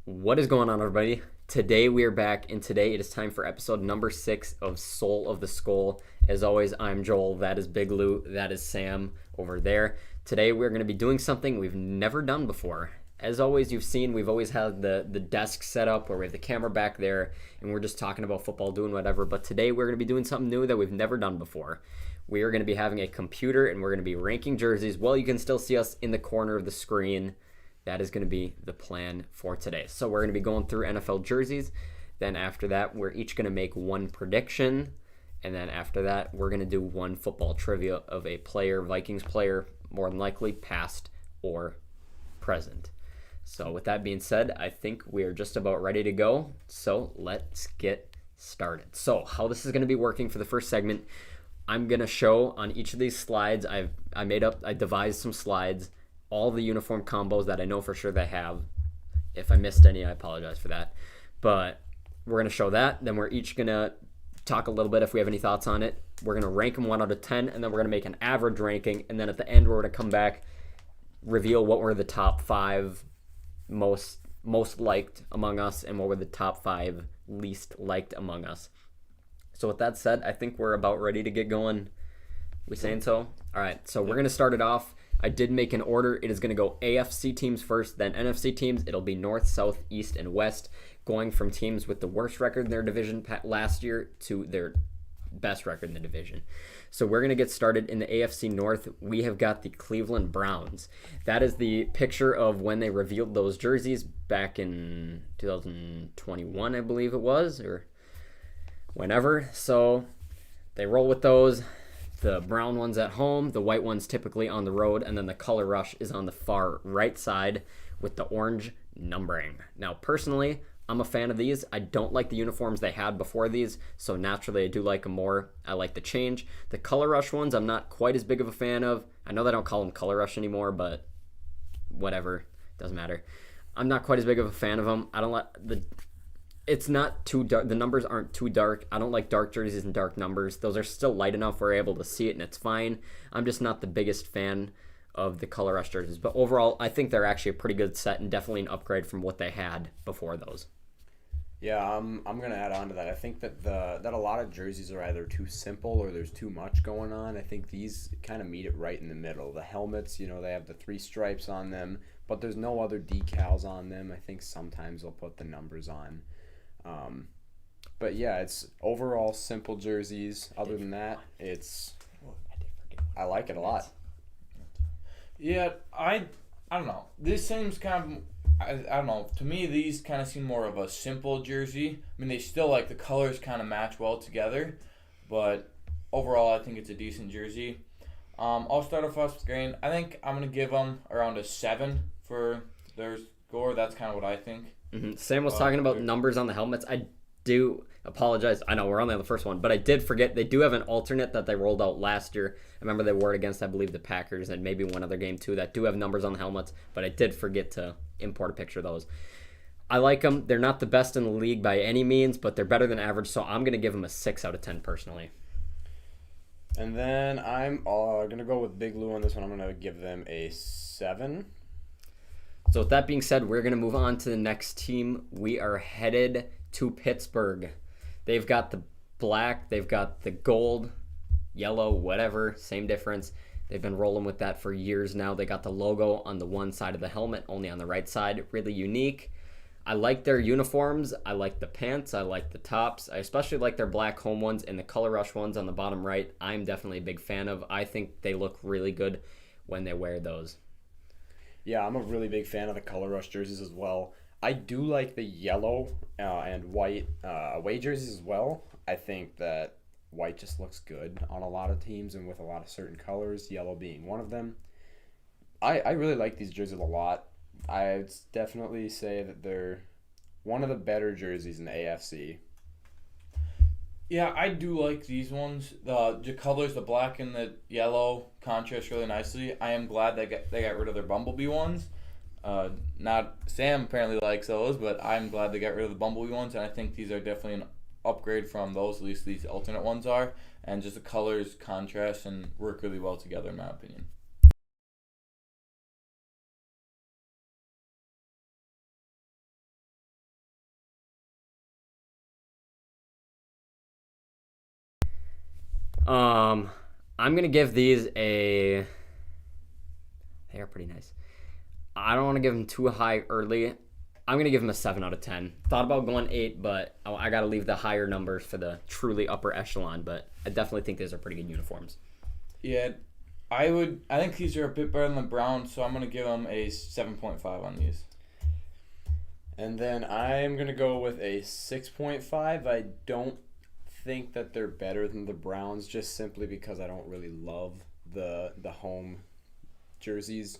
What is going on, everybody? Today we are back, and today it is time for episode number 6 of Soul of the Skull. As always, I'm Joel. That is Big Lou. That is Sam over there. Today we're going to be doing something we've never done before. As always, you've seen we've always had the desk set up where we have the camera back there, and we're just talking about football, doing whatever. But today we're going to be doing something new that we've never done before. We are going to be having a computer, and we're going to be ranking jerseys. Well, you can still see us in the corner of the screen. That is going to be the plan for today. So we're going to be going through NFL jerseys. Then after that, we're each going to make one prediction. And then after that, we're going to do one football trivia of a player, Vikings player, more than likely past or present. So with that being said, I think we are just about ready to go. So let's get started. So how this is going to be working for the first segment, I'm going to show on each of these slides, I devised some slides, all the uniform combos that I know for sure they have. If I missed any, I apologize for that. But we're going to show that. Then we're each going to talk a little bit if we have any thoughts on it. We're going to rank them 1 out of 10, and then we're going to make an average ranking. And then at the end, we're going to come back, reveal what were the top 5 most liked among us and what were the top 5 least liked among us. So with that said, I think we're about ready to get going. We saying so? All right, so we're going to start it off. I did make an order. It is going to go AFC teams first, then NFC teams. It'll be North, South, East, and West, going from teams with the worst record in their division last year to their best record in the division. So we're going to get started in the AFC North. We have got the Cleveland Browns. That is the picture of when they revealed those jerseys back in 2021, I believe it was, or whenever. So they roll with those. The brown ones at home, the white ones typically on the road, and then the color rush is on the far right side with the orange numbering. Now, personally, I'm a fan of these. I don't like the uniforms they had before these, so naturally I do like them more. I like the change. The color rush ones I'm not quite as big of a fan of. I know they don't call them color rush anymore, but whatever. Doesn't matter. I'm not quite as big of a fan of them. I don't like it's not too dark. The numbers aren't too dark. I don't like dark jerseys and dark numbers. Those are still light enough we're able to see it, and it's fine. I'm just not the biggest fan of the color rush jerseys. But overall, I think they're actually a pretty good set and definitely an upgrade from what they had before those. Yeah, I'm gonna add on to that. I think that that a lot of jerseys are either too simple or there's too much going on. I think these kind of meet it right in the middle. The helmets, they have the 3 stripes on them, but there's no other decals on them. I think sometimes they'll put the numbers on. But yeah, it's overall simple jerseys. Other than that, I like it a lot. Yeah, I don't know. This seems kind of I don't know. To me, these kind of seem more of a simple jersey. I mean, they still the colors kind of match well together, but overall, I think it's a decent jersey. I'll start off with green. I think I'm gonna give them around a 7 for their score. That's kind of what I think. Mm-hmm. Sam was talking about numbers on the helmets. I do apologize. I know we're only on the first one, but I did forget they do have an alternate that they rolled out last year. I remember they wore it against, I believe, the Packers and maybe one other game too that do have numbers on the helmets, but I did forget to import a picture of those. I like them. They're not the best in the league by any means, but they're better than average, so I'm going to give them a 6 out of 10 personally. And then I'm going to go with Big Lou on this one. I'm going to give them a 7. So with that being said, we're going to move on to the next team. We are headed to Pittsburgh. They've got the black, they've got the gold, yellow, whatever, same difference. They've been rolling with that for years now. They got the logo on the one side of the helmet, only on the right side. Really unique. I like their uniforms. I like the pants. I like the tops. I especially like their black home ones and the color rush ones on the bottom right. I'm definitely a big fan of. I think they look really good when they wear those. Yeah, I'm a really big fan of the color rush jerseys as well. I do like the yellow and white away jerseys as well. I think that white just looks good on a lot of teams and with a lot of certain colors, yellow being one of them. I really like these jerseys a lot. I'd definitely say that they're one of the better jerseys in the AFC. Yeah, I do like these ones. The colors, the black and the yellow, contrast really nicely. I am glad they got rid of their Bumblebee ones. Not Sam apparently likes those, but I'm glad they got rid of the Bumblebee ones, and I think these are definitely an upgrade from those. At least these alternate ones are, and just the colors contrast and work really well together in my opinion. I'm gonna give these a. They are pretty nice. I don't want to give them too high early. I'm gonna give them a 7 out of 10. Thought about going 8, but I gotta leave the higher numbers for the truly upper echelon. But I definitely think these are pretty good uniforms. Yeah, I think these are a bit better than the Browns, so I'm gonna give them a 7.5 on these. And then I'm going to go with a 6.5. I don't think that they're better than the Browns just simply because I don't really love the home jerseys,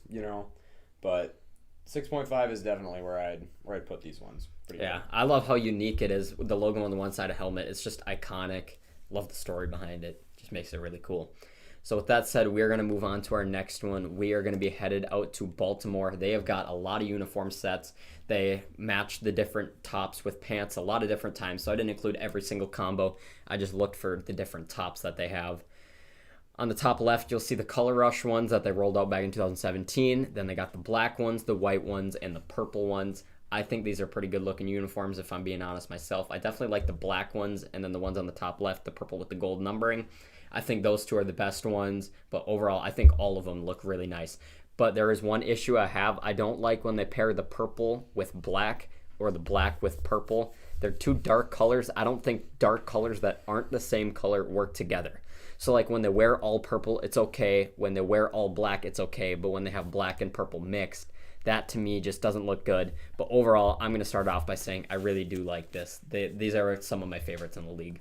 But 6.5 is definitely where I'd put these ones. Pretty Yeah, good. I love how unique it is with the logo on the one side of helmet. It's just iconic. Love the story behind it. Just makes it really cool. So with that said, we're going to move on to our next one. We are going to be headed out to Baltimore. They have got a lot of uniform sets. They match the different tops with pants a lot of different times. So I didn't include every single combo. I just looked for the different tops that they have. On the top left, you'll see the Color Rush ones that they rolled out back in 2017. Then they got the black ones, the white ones, and the purple ones. I think these are pretty good looking uniforms if I'm being honest myself. I definitely like the black ones and then the ones on the top left, the purple with the gold numbering. I think those two are the best ones, but overall I think all of them look really nice. But there is one issue I have. I don't like when they pair the purple with black or the black with purple. They're two dark colors. I don't think dark colors that aren't the same color work together. So like when they wear all purple, it's okay. When they wear all black, it's okay. But when they have black and purple mixed, that to me just doesn't look good. But overall, I'm going to start off by saying I really do like this. These are some of my favorites in the league.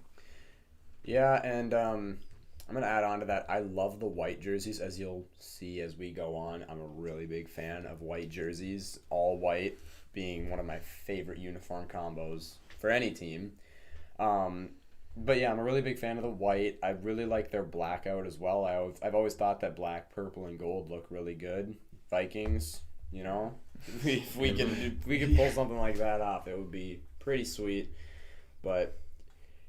Yeah, and I'm going to add on to that. I love the white jerseys, as you'll see as we go on. I'm a really big fan of white jerseys, all white being one of my favorite uniform combos for any team. But yeah, I'm a really big fan of the white. I really like their blackout as well. I've always thought that black, purple, and gold look really good. Vikings, if we could pull something like that off, it would be pretty sweet. But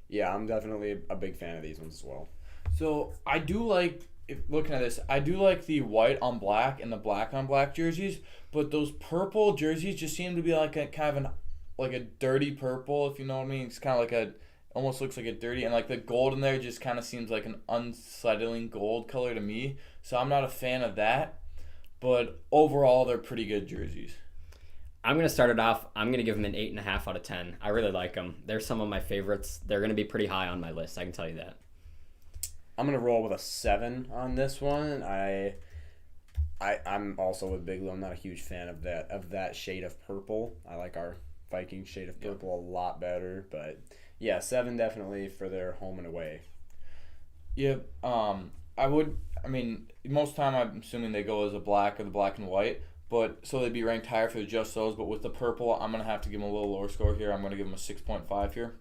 yeah, I'm definitely a big fan of these ones as well. So I do like, looking at this, I do like the white on black and the black on black jerseys, but those purple jerseys just seem to be like a kind of like a dirty purple, if you know what I mean. It's kind of almost looks like a dirty, and like the gold in there just kind of seems like an unsettling gold color to me. So I'm not a fan of that, but overall they're pretty good jerseys. I'm going to start it off. I'm going to give them an 8.5 out of 10. I really like them. They're some of my favorites. They're going to be pretty high on my list. I can tell you that. I'm going to roll with a 7 on this one. I'm also with Big Lou. I'm not a huge fan of that shade of purple. I like our Viking shade of purple a lot better, but yeah, 7 definitely for their home and away. Yeah, most time I'm assuming they go as a black or the black and white, but so they'd be ranked higher for just those, but with the purple, I'm going to have to give them a little lower score here. I'm going to give them a 6.5 here.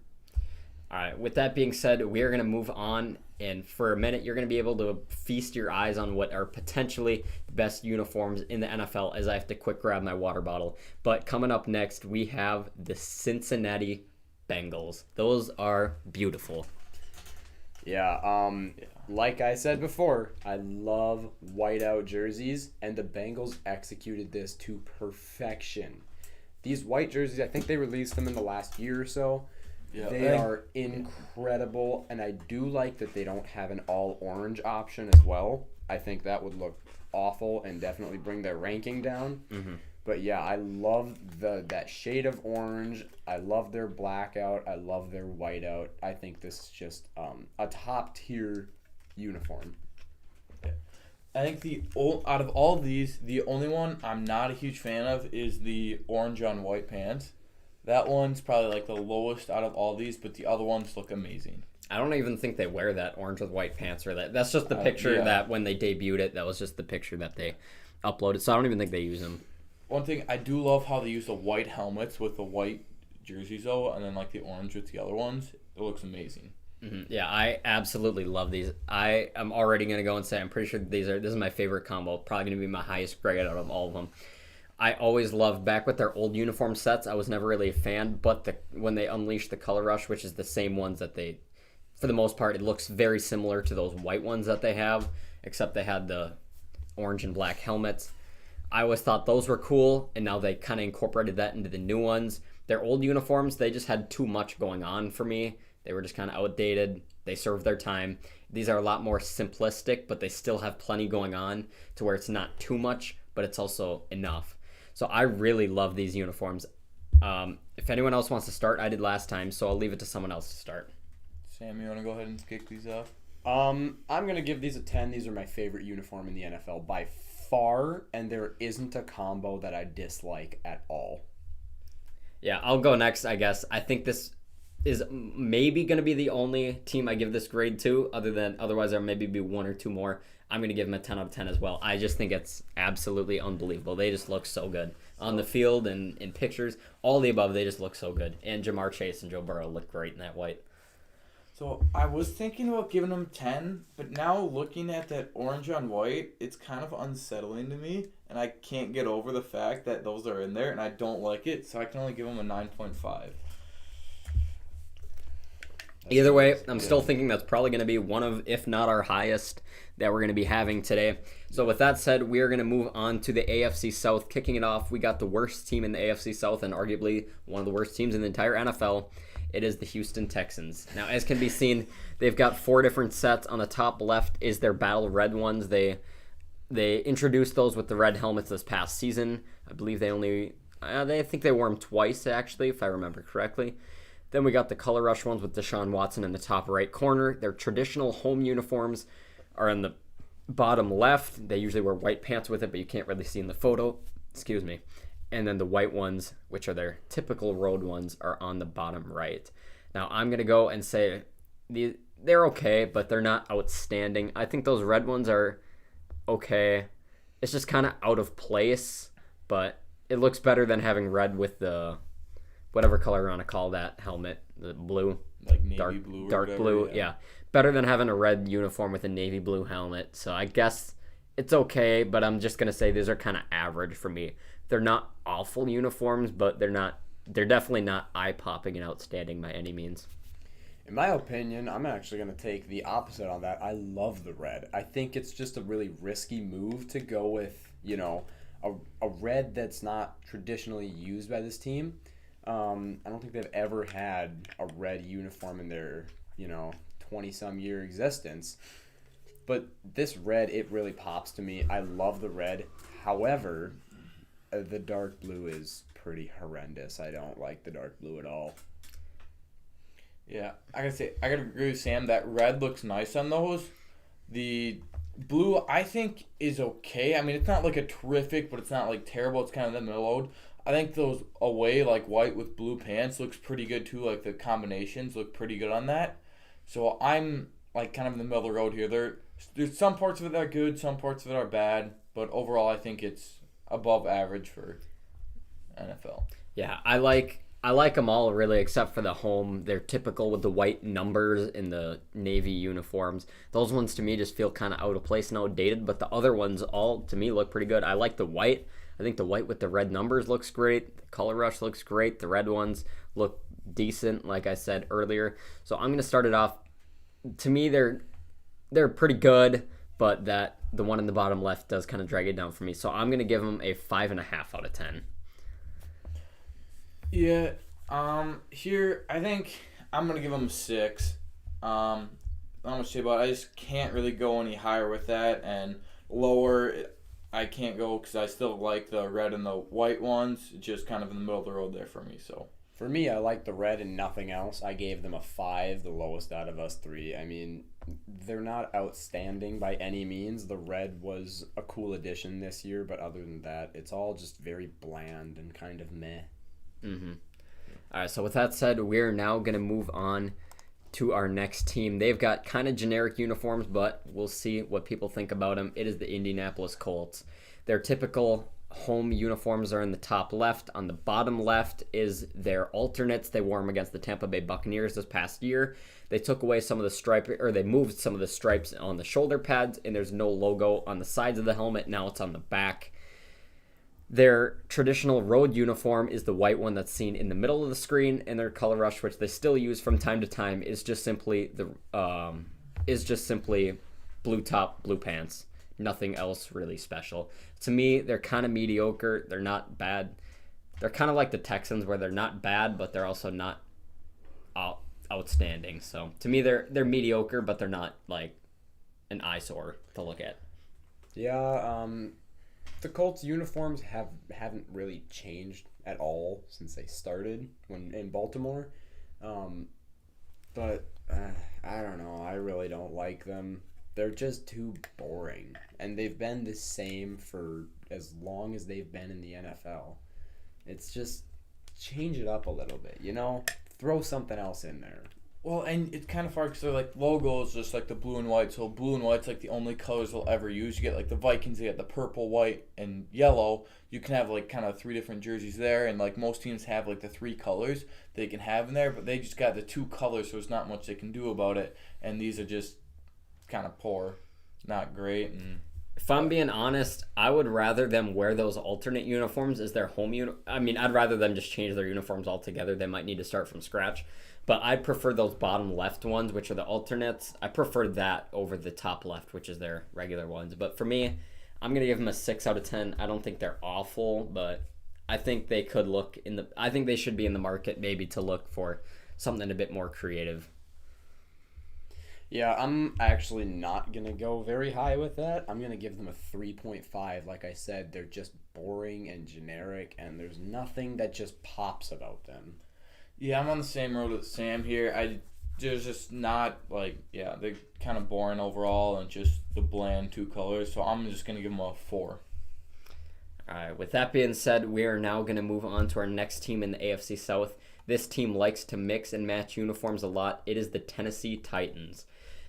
All right, with that being said, we are going to move on, and for a minute, you're going to be able to feast your eyes on what are potentially the best uniforms in the NFL as I have to quick grab my water bottle. But coming up next, we have the Cincinnati Bengals. Those are beautiful. Yeah, like I said before, I love whiteout jerseys, and the Bengals executed this to perfection. These white jerseys, I think they released them in the last year or so. Yeah, they are incredible, and I do like that they don't have an all-orange option as well. I think that would look awful and definitely bring their ranking down. Mm-hmm. But yeah, I love that shade of orange. I love their blackout. I love their whiteout. I think this is just a top-tier uniform. I think out of all these, the only one I'm not a huge fan of is the orange on white pants. That one's probably like the lowest out of all these, but the other ones look amazing. I don't even think they wear that orange with white pants or that. That's just the picture that when they debuted it, that was just the picture that they uploaded. So I don't even think they use them. One thing, I do love how they use the white helmets with the white jerseys though, and then like the orange with the other ones. It looks amazing. Mm-hmm. Yeah, I absolutely love these. I am already going to go and say I'm pretty sure this is my favorite combo. Probably going to be my highest grade out of all of them. I always loved back with their old uniform sets. I was never really a fan, but when they unleashed the Color Rush, which is the same ones that they, for the most part, it looks very similar to those white ones that they have, except they had the orange and black helmets. I always thought those were cool, and now they kind of incorporated that into the new ones. Their old uniforms, they just had too much going on for me. They were just kind of outdated. They served their time. These are a lot more simplistic, but they still have plenty going on to where it's not too much, but it's also enough. So I really love these uniforms. If anyone else wants to start, I did last time, so I'll leave it to someone else to start. Sam, you want to go ahead and kick these off? I'm going to give these a 10. These are my favorite uniform in the NFL by far, and there isn't a combo that I dislike at all. Yeah, I'll go next, I guess. I think this is maybe going to be the only team I give this grade to, otherwise there maybe be one or two more. I'm going to give them a 10 out of 10 as well. I just think it's absolutely unbelievable. They just look so good on the field and in pictures. All the above, they just look so good. And Jamar Chase and Joe Burrow look great in that white. So I was thinking about giving them 10, but now looking at that orange on white, it's kind of unsettling to me, and I can't get over the fact that those are in there, and I don't like it, so I can only give them a 9.5. Either way, I'm still thinking that's probably going to be one of, if not our highest, that we're going to be having today. So with that said, we are going to move on to the AFC South. Kicking it off, we got the worst team in the AFC South and arguably one of the worst teams in the entire NFL. It is the Houston Texans. Now, as can be seen, they've got 4 different sets. On the top left is their battle red ones. They introduced those with the red helmets this past season. I believe I think they wore them twice, actually, if I remember correctly. Then we got the color rush ones with Deshaun Watson in the top right corner. Their traditional home uniforms are in the bottom left. They usually wear white pants with it, but you can't really see in the photo. Excuse me. And then the white ones, which are their typical road ones, are on the bottom right. Now, I'm going to go and say they're okay, but they're not outstanding. I think those red ones are okay. It's just kind of out of place, but it looks better than having red with the whatever color you want to call that helmet, the blue. Like navy blue or dark whatever, blue, yeah. Better than having a red uniform with a navy blue helmet. So I guess it's okay, but I'm just going to say these are kind of average for me. They're not awful uniforms, but they're definitely not eye-popping and outstanding by any means. In my opinion, I'm actually going to take the opposite on that. I love the red. I think it's just a really risky move to go with, a red that's not traditionally used by this team. I don't think they've ever had a red uniform in their, 20-some year existence. But this red, it really pops to me. I love the red. However, the dark blue is pretty horrendous. I don't like the dark blue at all. Yeah, I gotta agree with Sam. That red looks nice on those. The blue, I think, is okay. I mean, it's not like a terrific, but it's not like terrible. It's kind of in the middle. I think those away, like white with blue pants, looks pretty good too. Like the combinations look pretty good on that. So I'm like kind of in the middle of the road here. There's some parts of it that are good, some parts of it are bad, but overall I think it's above average for NFL. Yeah, I like them all really, except for the home. They're typical with the white numbers in the navy uniforms. Those ones to me just feel kind of out of place and outdated, but the other ones all to me look pretty good. I like the white. I think the white with the red numbers looks great. The color rush looks great. The red ones look decent, like I said earlier. So I'm going to start it off. To me, they're pretty good, but the one in the bottom left does kind of drag it down for me. So I'm going to give them a 5.5 out of 10. Yeah, here I think I'm gonna give them a 6. Not much to say about it. I just can't really go any higher with that, and lower I can't go because I still like the red and the white ones. It's just kind of in the middle of the road there for me. So for me, I like the red and nothing else. I gave them a 5, the lowest out of us 3. I mean, they're not outstanding by any means. The red was a cool addition this year, but other than that, it's all just very bland and kind of meh. Mm-hmm. All right, so with that said, we're now going to move on to our next team. They've got kind of generic uniforms, but we'll see what people think about them. It is the Indianapolis Colts. Their typical home uniforms are in the top left. On the bottom left is their alternates. They wore them against the Tampa Bay Buccaneers this past year. They took away some of the they moved some of the stripes on the shoulder pads, and there's no logo on the sides of the helmet. Now it's on the back. Their traditional road uniform is the white one that's seen in the middle of the screen, and their color rush, which they still use from time to time, is just simply blue top, blue pants. Nothing else really special. To me, they're kind of mediocre. They're not bad. They're kind of like the Texans, where they're not bad, but they're also not outstanding. So to me, they're mediocre, but they're not like an eyesore to look at. Yeah, the Colts uniforms haven't really changed at all since they started when in Baltimore. But I don't know. I really don't like them. They're just too boring, and they've been the same for as long as they've been in the NFL. It's just change it up a little bit, Throw something else in there. Well, and it's kind of hard because their like logo is just like the blue and white. So blue and white's like the only colors they'll ever use. You get like the Vikings, they get the purple, white, and yellow. You can have like kind of 3 different jerseys there, and like most teams have like the 3 colors they can have in there, but they just got the 2 colors, so there's not much they can do about it. And these are just kind of poor, not great. And if I'm being honest, I would rather them wear those alternate uniforms as their home I mean, I'd rather them just change their uniforms altogether. They might need to start from scratch. But I prefer those bottom left ones, which are the alternates. I prefer that over the top left, which is their regular ones. But for me, I'm going to give them a 6 out of 10. I don't think they're awful, but I think they could look I think they should be in the market maybe to look for something a bit more creative. Yeah, I'm actually not going to go very high with that. I'm going to give them a 3.5. Like I said, they're just boring and generic, and there's nothing that just pops about them. Yeah, I'm on the same road with Sam here. There's just not they're kind of boring overall and just the bland 2 colors. So I'm just gonna give them a 4. All right. With that being said, we are now gonna move on to our next team in the AFC South. This team likes to mix and match uniforms a lot. It is the Tennessee Titans.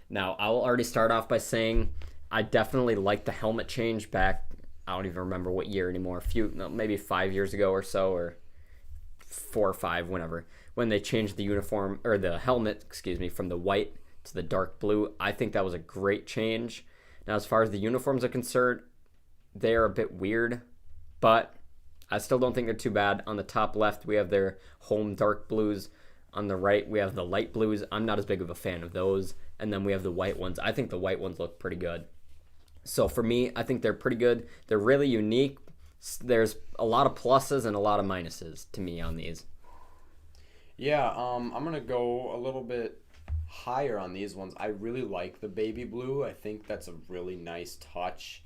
Now, I will already start off by saying I definitely like the helmet change back. I don't even remember what year anymore. Maybe 5 years ago or so, or 4 or 5, whenever, when they changed the uniform or the helmet, from the white to the dark blue. I think that was a great change. Now, as far as the uniforms are concerned, they're a bit weird, but I still don't think they're too bad. On the top left, we have their home dark blues. On the right, we have the light blues. I'm not as big of a fan of those. And then we have the white ones. I think the white ones look pretty good. So for me, I think they're pretty good. They're really unique. There's a lot of pluses and a lot of minuses to me on these. Yeah, I'm going to go a little bit higher on these ones. I really like the baby blue. I think that's a really nice touch.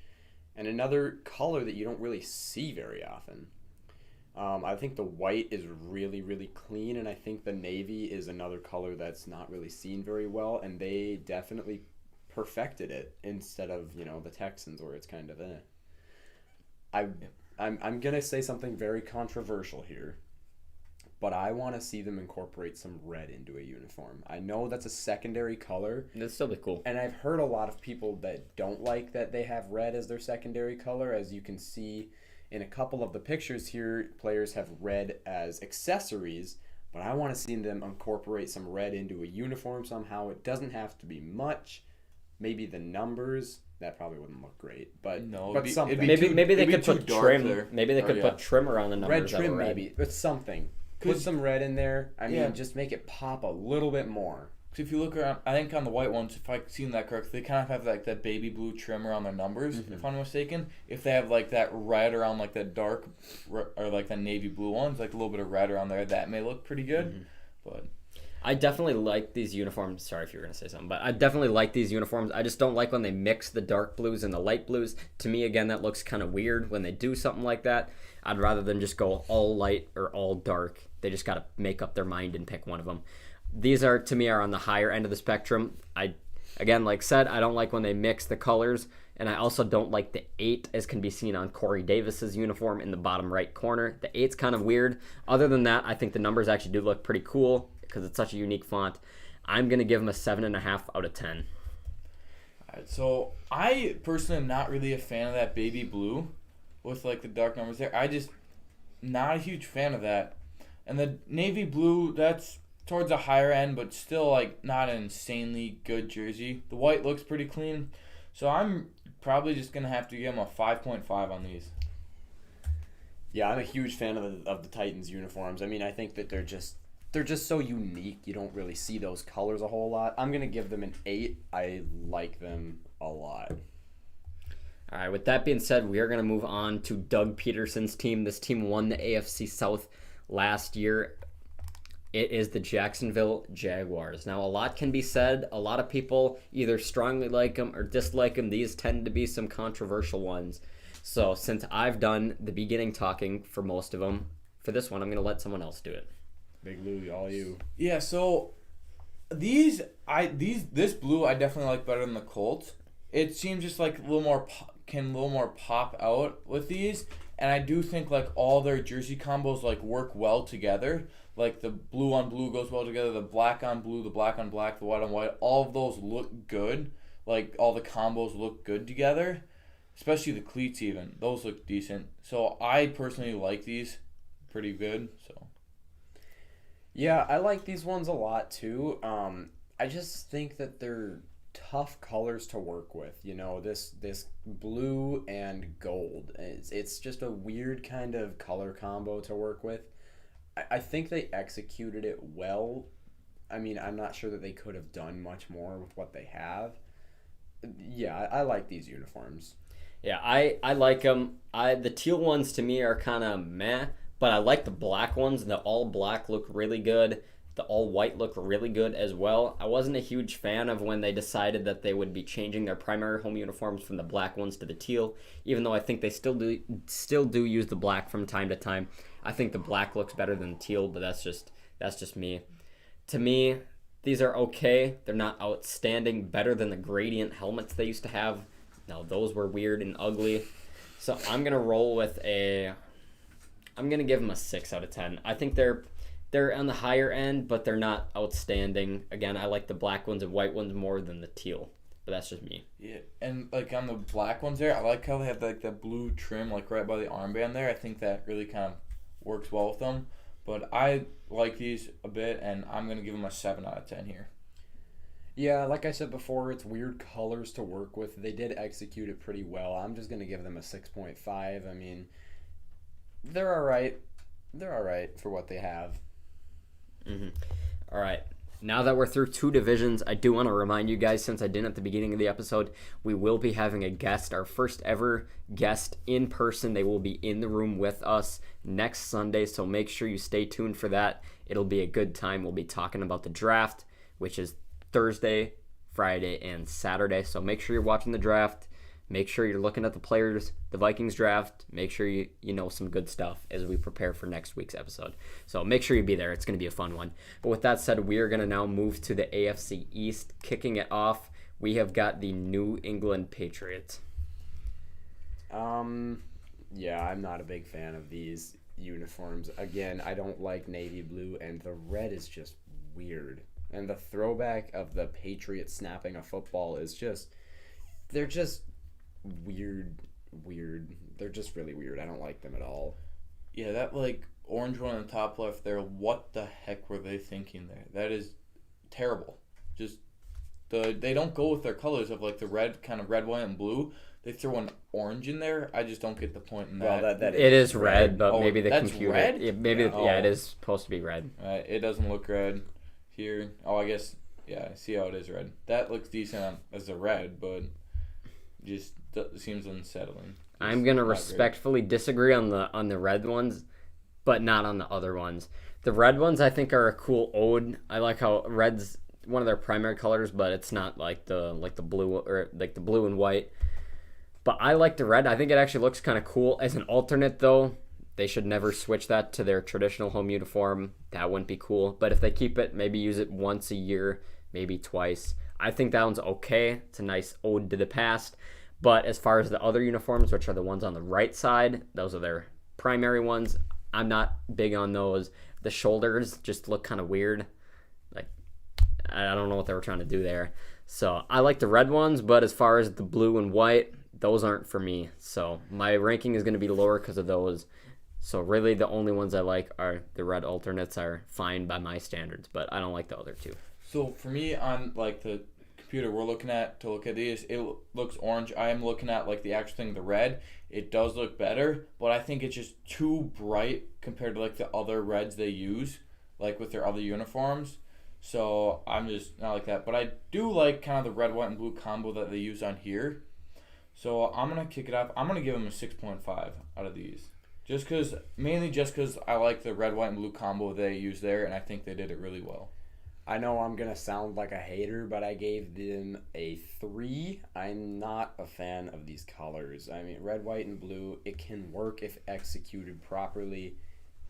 And another color that you don't really see very often. I think the white is really, really clean, and I think the navy is another color that's not really seen very well, and they definitely perfected it instead of, the Texans where it's kind of I'm going to say something very controversial here, but I want to see them incorporate some red into a uniform. I know that's a secondary color. That'd still be cool. And I've heard a lot of people that don't like that they have red as their secondary color. As you can see in a couple of the pictures here, players have red as accessories, but I want to see them incorporate some red into a uniform somehow. It doesn't have to be much. Maybe the numbers, that probably wouldn't look great, but No, but something. Maybe they could too put dark trim. there. Maybe they could put trim around the numbers. Red trim maybe, but something. Put some red in there. I mean, Yeah. just make it pop a little bit more. If you look around, I think on the white ones, if I've seen that correctly, they kind of have like that baby blue trim around their numbers, if I'm not mistaken. If they have like that red around like that dark or like that navy blue ones, like a little bit of red around there, that may look pretty good. But I definitely like these uniforms. Sorry if you were going to say something, but I definitely like these uniforms. I just don't like when they mix the dark blues and the light blues. To me, again, that looks kind of weird when they do something like that. I'd rather them just go all light or all dark. They just got to make up their mind and pick one of them. These are, to me, are on the higher end of the spectrum. Again, like said, I don't like when they mix the colors, and I also don't like the 8, as can be seen on Corey Davis's uniform in the bottom right corner. The 8's kind of weird. Other than that, I think the numbers actually do look pretty cool because it's such a unique font. I'm going to give them a 7.5 out of 10. Alright, so I personally am not really a fan of that baby blue with like the dark numbers there. I just not a huge fan of that. And the navy blue, that's towards a higher end, but still like not an insanely good jersey. The white looks pretty clean, so I'm probably just gonna have to give them a 5.5 on these. Yeah, I'm a huge fan of the Titans uniforms. I mean, I think that they're just so unique. You don't really see those colors a whole lot. I'm gonna give them an 8. I like them a lot. All right, with that being said, we are going to move on to Doug Peterson's team. This team won the AFC South last year. It is the Jacksonville Jaguars. Now, a lot can be said. A lot of people either strongly like them or dislike them. These tend to be some controversial ones. So, since I've done the beginning talking for most of them, for this one, I'm going to let someone else do it. Big Lou, all you. Yeah, so this blue I definitely like better than the Colts. It seems just like a little more pop out with these, and I do think like all their jersey combos like work well together. Like the blue on blue goes well together, the black on blue, the black on black, the white on white. All of those look good. Like all the combos look good together, especially the cleats even. Those look decent. So I personally like these pretty good. So Yeah, I like these ones a lot too. I just think that they're tough colors to work with. You know, this blue and gold. It's just a weird kind of color combo to work with. I think they executed it well. I mean, I'm not sure that they could have done much more with what they have. Yeah, I like these uniforms. Yeah, I like them. The teal ones to me are kind of meh, but I like the black ones. The all black look really good. The all white look really good as well. I wasn't a huge fan of when they decided that they would be changing their primary home uniforms from the black ones to the teal, even though I think they still do use the black from time to time. I think the black looks better than the teal, but that's just me. To me, these are okay. They're not outstanding. Better than the gradient helmets they used to have. No, those were weird and ugly. So I'm gonna roll with I'm gonna give them a 6 out of 10. I think they're on the higher end, but they're not outstanding. Again, I like the black ones and white ones more than the teal, but that's just me. yeah, and like on the black ones there, I like how they have like that blue trim like right by the armband there. I think that really kind of works well with them. But I like these a bit, and I'm gonna give them a 7 out of 10 here. Yeah, like I said before, it's weird colors to work with. They did execute it pretty well. I'm just going to give them a 6.5. I mean, they're all right. They're all right for what they have. Mm-hmm. All right. Now that we're through 2 divisions, I do want to remind you guys, since I didn't at the beginning of the episode, we will be having a guest, our first ever guest in person. They will be in the room with us next Sunday, so make sure you stay tuned for that. It'll be a good time. We'll be talking about the draft, which is Thursday, Friday, and Saturday. So make sure you're watching the draft. Make sure you're looking at the players, the Vikings draft. Make sure you know some good stuff as we prepare for next week's episode. So make sure you be there. It's going to be a fun one. But with that said, we are going to now move to the AFC East. Kicking it off, we have got the New England Patriots. Yeah, I'm not a big fan of these uniforms. Again, I don't like navy blue, and the red is just weird. And the throwback of the Patriots snapping a football is just, they're just weird. They're just really weird. I don't like them at all. Yeah, that like orange one on the top left there, what the heck were they thinking there? That is terrible. Just they don't go with their colors of like the red, kind of red, white, and blue. They throw an orange in there. I just don't get the point in that. Well, that It is red, but Oh, maybe the that's computer. red? Yeah, it is supposed to be red. It doesn't look red here. Oh, I guess, yeah, I see how it is red. That looks decent as a red, but just seems unsettling. I'm gonna Not great. respectfully disagree on the red ones, but not on the other ones. The red ones I think are a cool ode. I like how red's one of their primary colors, but it's not like the blue or like the blue and white. But I like the red. I think it actually looks kind of cool. As an alternate, though, they should never switch that to their traditional home uniform. That wouldn't be cool. But if they keep it, maybe use it once a year, maybe twice. I think that one's okay. It's a nice ode to the past. But as far as the other uniforms, which are the ones on the right side, those are their primary ones. I'm not big on those. The shoulders just look kind of weird. Like, I don't know what they were trying to do there. So I like the red ones, but as far as the blue and white, those aren't for me. So my ranking is going to be lower because of those. So really the only ones I like are the red alternates are fine by my standards, but I don't like the other two. So for me, on like the computer we're looking at to look at these, it looks orange. I am looking at like the actual thing, the red. It does look better, but I think it's just too bright compared to like the other reds they use, like with their other uniforms. So I'm just not like that. But I do like kind of the red, white, and blue combo that they use on here. So I'm going to kick it off. I'm going to give them a 6.5 out of these. Mainly just because I like the red, white, and blue combo they used there, and I think they did it really well. I know I'm gonna sound like a hater, but I gave them a 3. I'm not a fan of these colors. I mean, red, white, and blue, it can work if executed properly,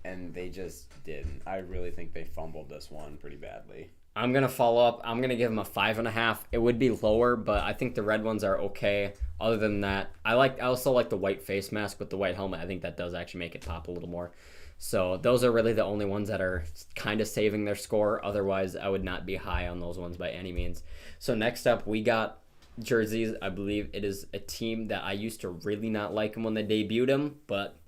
and they just didn't. I really think they fumbled this one pretty badly. I'm going to follow up. I'm going to give them a 5.5. It would be lower, but I think the red ones are okay. Other than that, I also like the white face mask with the white helmet. I think that does actually make it pop a little more. So those are really the only ones that are kind of saving their score. Otherwise, I would not be high on those ones by any means. So next up, we got jerseys. I believe it is a team that I used to really not like them when they debuted them, but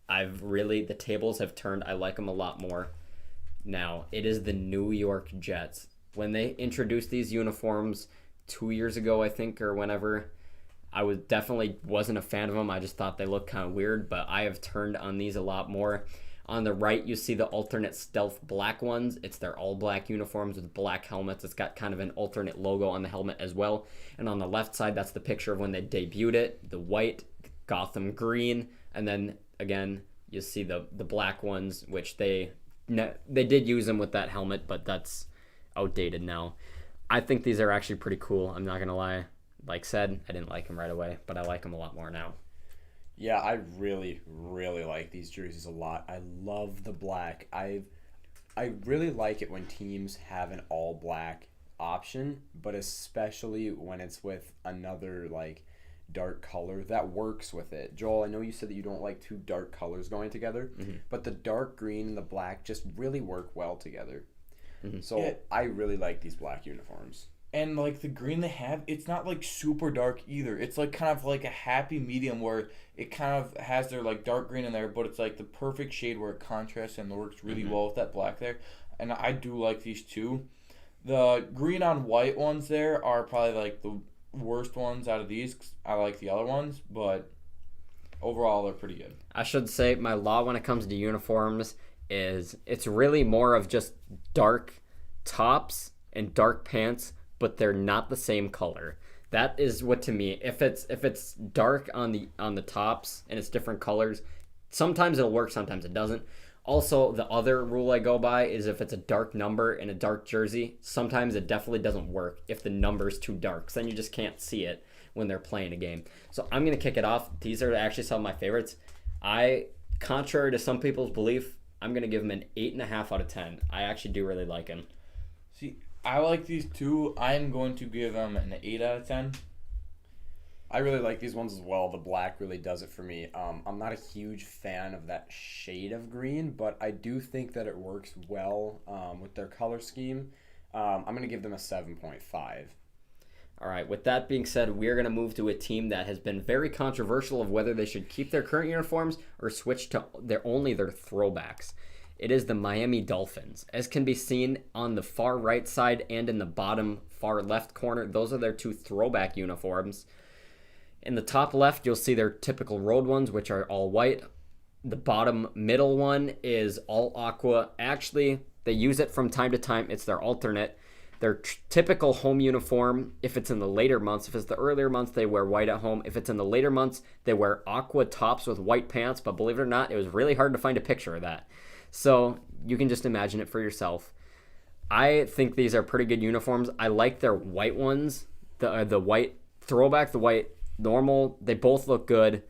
the tables have turned. I like them a lot more now. It is the New York Jets. When they introduced these uniforms 2 years ago, I think, or whenever, I wasn't a fan of them. I just thought they looked kind of weird, but I have turned on these a lot more. On the right, you see the alternate stealth black ones. It's their all-black uniforms with black helmets. It's got kind of an alternate logo on the helmet as well. And on the left side, that's the picture of when they debuted it. The white, Gotham green, and then, again, you see the black ones, which they did use them with that helmet, but that's outdated now. I think these are actually pretty cool. I'm not going to lie. Like said, I didn't like them right away, but I like them a lot more now. Yeah, I really, really like these jerseys a lot. I love the black. I really like it when teams have an all black option, but especially when it's with another like dark color that works with it. Joel, I know you said that you don't like two dark colors going together, but the dark green and the black just really work well together. So yeah. I really like these black uniforms. And, like, the green they have, it's not, like, super dark either. It's, like, kind of like a happy medium where it kind of has their, like, dark green in there, but it's, like, the perfect shade where it contrasts and works really well with that black there. And I do like these too. The green on white ones there are probably, like, the worst ones out of these. I like the other ones, but overall they're pretty good. I should say my law when it comes to uniforms is it's really more of just dark tops and dark pants, but they're not the same color. That is what, to me, if it's dark on the tops and it's different colors, sometimes it'll work, sometimes it doesn't. Also, the other rule I go by is if it's a dark number in a dark jersey, sometimes it definitely doesn't work if the number's too dark, because then you just can't see it when they're playing a game. So I'm going to kick it off. These are actually some of my favorites. Contrary to some people's belief, I'm going to give them an 8.5 out of 10. I actually do really like them. See, I like these too. I'm going to give them an 8 out of 10. I really like these ones as well. The black really does it for me. I'm not a huge fan of that shade of green, but I do think that it works well with their color scheme. I'm going to give them a 7.5. All right, with that being said, we're going to move to a team that has been very controversial of whether they should keep their current uniforms or switch to their throwbacks. It is the Miami Dolphins. As can be seen on the far right side and in the bottom far left corner, those are their two throwback uniforms. In the top left, you'll see their typical road ones, which are all white. The bottom middle one is all aqua. Actually, they use it from time to time. It's their alternate. Their typical home uniform, if it's in the later months, if it's the earlier months, they wear white at home. If it's in the later months, they wear aqua tops with white pants. But believe it or not, it was really hard to find a picture of that. So you can just imagine it for yourself. I think these are pretty good uniforms. I like their white ones, the white throwback, the white normal. They both look good.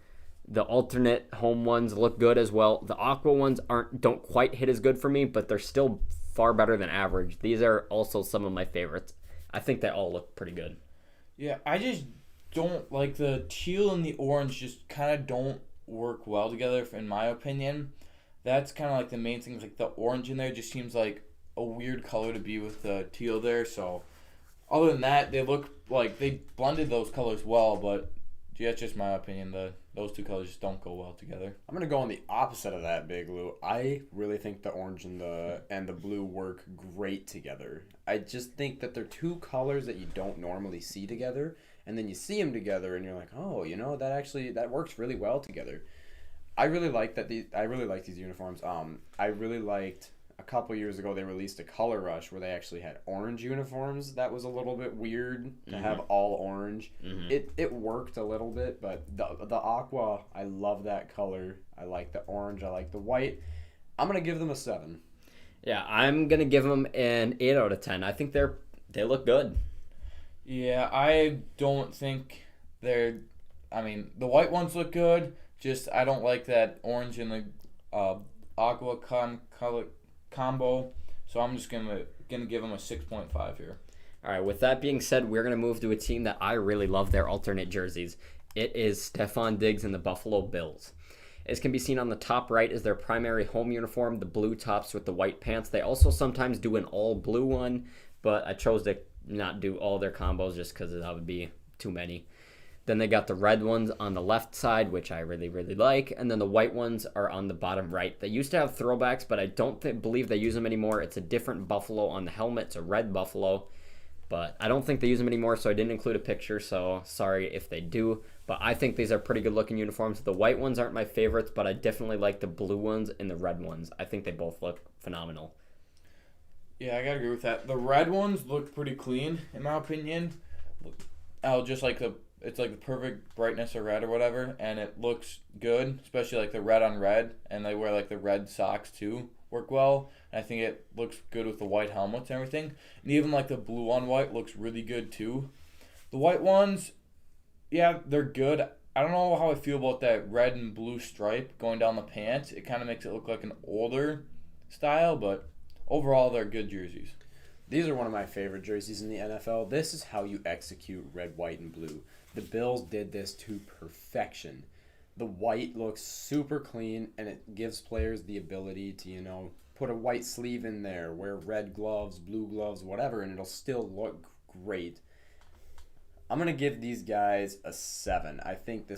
The alternate home ones look good as well. The aqua ones don't quite hit as good for me, but they're still far better than average. These are also some of my favorites. I think they all look pretty good. Yeah, I just don't like the teal and the orange. Just kind of don't work well together, in my opinion. That's kind of like the main thing. Like the orange in there just seems like a weird color to be with the teal there. So other than that, they look like they blended those colors well. But yeah, that's just my opinion. Those two colors just don't go well together. I'm gonna go on the opposite of that, Big Lou. I really think the orange and the blue work great together. I just think that they're two colors that you don't normally see together, and then you see them together, and you're like, oh, that works really well together. I really like these uniforms. I really liked a couple years ago they released a color rush where they actually had orange uniforms. That was a little bit weird to have all orange. It worked a little bit, but the aqua, I love that color. I like the orange. I like the white. I'm gonna give them a 7. Yeah, I'm gonna give them an 8 out of 10. I think they look good. Yeah, I don't think they're. I mean, the white ones look good. Just I don't like that orange and the aqua color combo. So I'm just gonna give them a 6.5 here. All right, with that being said, we're going to move to a team that I really love their alternate jerseys. It is Stefon Diggs and the Buffalo Bills. As can be seen on the top right is their primary home uniform, the blue tops with the white pants. They also sometimes do an all blue one, but I chose to not do all their combos just because that would be too many. Then they got the red ones on the left side, which I really, really like. And then the white ones are on the bottom right. They used to have throwbacks, but I don't believe they use them anymore. It's a different buffalo on the helmet. It's a red buffalo. But I don't think they use them anymore, so I didn't include a picture. So sorry if they do. But I think these are pretty good-looking uniforms. The white ones aren't my favorites, but I definitely like the blue ones and the red ones. I think they both look phenomenal. Yeah, I gotta agree with that. The red ones look pretty clean, in my opinion. Just like it's like the perfect brightness of red or whatever, and it looks good, especially like the red on red, and they wear like the red socks too, work well. And I think it looks good with the white helmets and everything. And even like the blue on white looks really good too. The white ones, yeah, they're good. I don't know how I feel about that red and blue stripe going down the pants. It kind of makes it look like an older style, but overall they're good jerseys. These are one of my favorite jerseys in the NFL. This is how you execute red, white, and blue. The Bills did this to perfection. The white looks super clean, and it gives players the ability to, put a white sleeve in there, wear red gloves, blue gloves, whatever, and it'll still look great. I'm going to give these guys a 7. I think